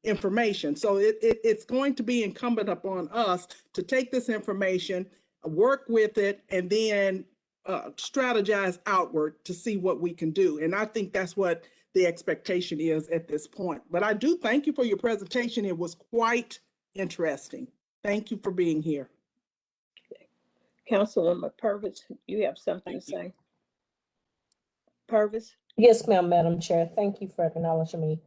J: information. So it's going to be incumbent upon us to take this information, work with it, and then strategize outward to see what we can do. And I think that's what the expectation is at this point. But I do thank you for your presentation. It was quite interesting. Thank you for being here.
B: Councilwoman Purvis, you have something to say? Purvis?
K: Yes, ma'am, Madam Chair. Thank you for acknowledging me.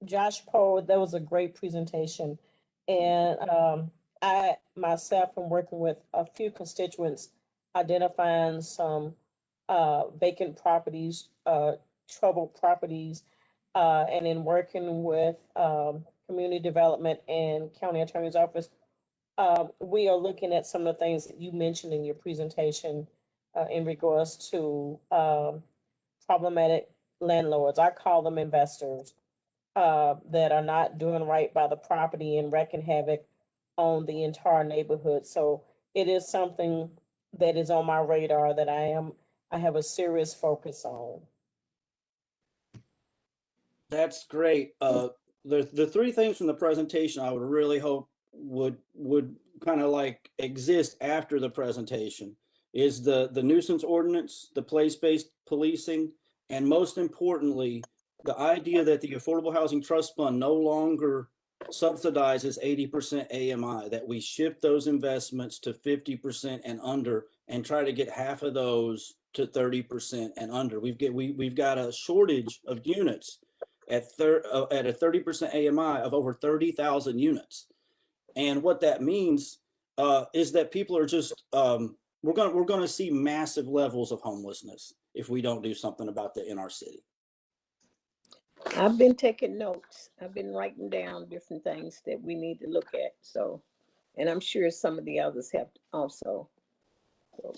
K: Josh Poe, that was a great presentation. And I myself am working with a few constituents, identifying some vacant properties, troubled properties, and in working with community development and county attorney's office. We are looking at some of the things that you mentioned in your presentation in regards to problematic landlords. I call them investors that are not doing right by the property and wreaking havoc on the entire neighborhood. So it is something that is on my radar that I have a serious focus on.
H: That's great. The three things from the presentation I would really hope would kind of like exist after the presentation is the nuisance ordinance, the place-based policing, and most importantly, the idea that the Affordable Housing Trust Fund no longer subsidizes 80% AMI, that we shift those investments to 50% and under and try to get half of those to 30% and under. We've got a shortage of units at a 30% AMI of over 30,000 units. And what that means is that people are just we're going to see massive levels of homelessness if we don't do something about that in our city.
B: I've been taking notes. I've been writing down different things that we need to look at. So, and I'm sure some of the others have also. So,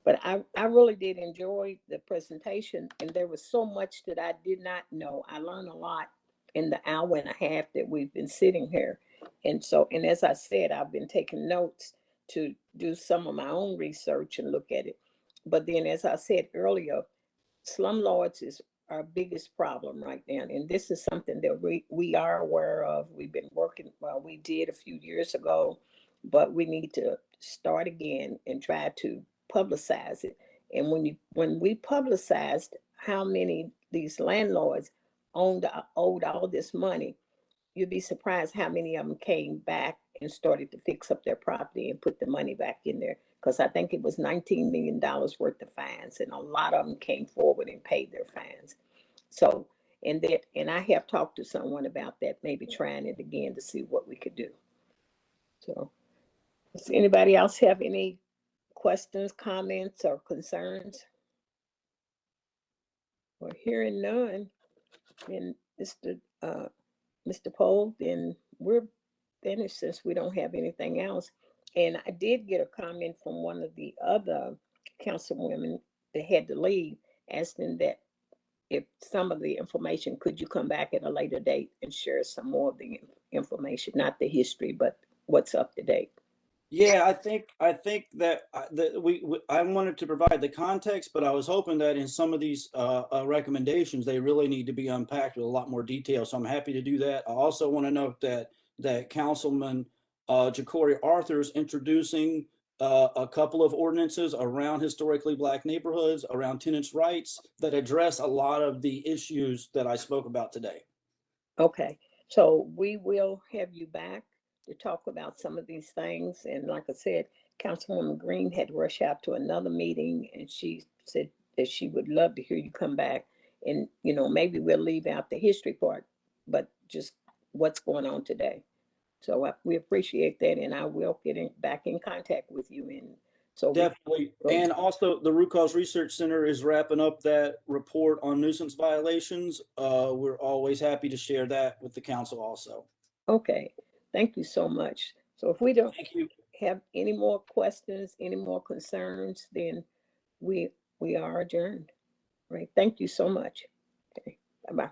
B: but I really did enjoy the presentation, and there was so much that I did not know. I learned a lot in the hour and a half that we've been sitting here. And so, and as I said, I've been taking notes to do some of my own research and look at it. But then, as I said earlier, slumlords is our biggest problem right now. And this is something that we are aware of. We've been working, well, we did a few years ago, but we need to start again and try to publicize it. And when we publicized how many these landlords owed all this money, you'd be surprised how many of them came back and started to fix up their property and put the money back in there. Because I think it was $19 million worth of fines, and a lot of them came forward and paid their fines. So, and I have talked to someone about that, maybe trying it again to see what we could do. So, does anybody else have any questions, comments, or concerns? We're hearing none. And Mr. Pohl, then we're finished since we don't have anything else. And I did get a comment from one of the other councilwomen that had to leave, asking that if some of the information, could you come back at a later date and share some more of the information, not the history, but what's up to date?
H: Yeah, I think that I wanted to provide the context, but I was hoping that in some of these recommendations, they really need to be unpacked with a lot more detail. So I'm happy to do that. I also want to note that Councilman Ja'Cory Arthur is introducing a couple of ordinances around historically Black neighborhoods, around tenants' rights, that address a lot of the issues that I spoke about today.
B: Okay, so we will have you back to talk about some of these things. And like I said, Councilwoman Green had to rush out to another meeting, and she said that she would love to hear you come back. And, you know, maybe we'll leave out the history part, but just what's going on today. So we appreciate that, and I will get back in contact with you. And so
H: Definitely. And also the Root Cause Research Center is wrapping up that report on nuisance violations. We're always happy to share that with the council also.
B: Okay, thank you so much. So if we don't
H: Thank you.
B: have any more questions, any more concerns, then we are adjourned. Right. Thank you so much. Okay. Bye-bye.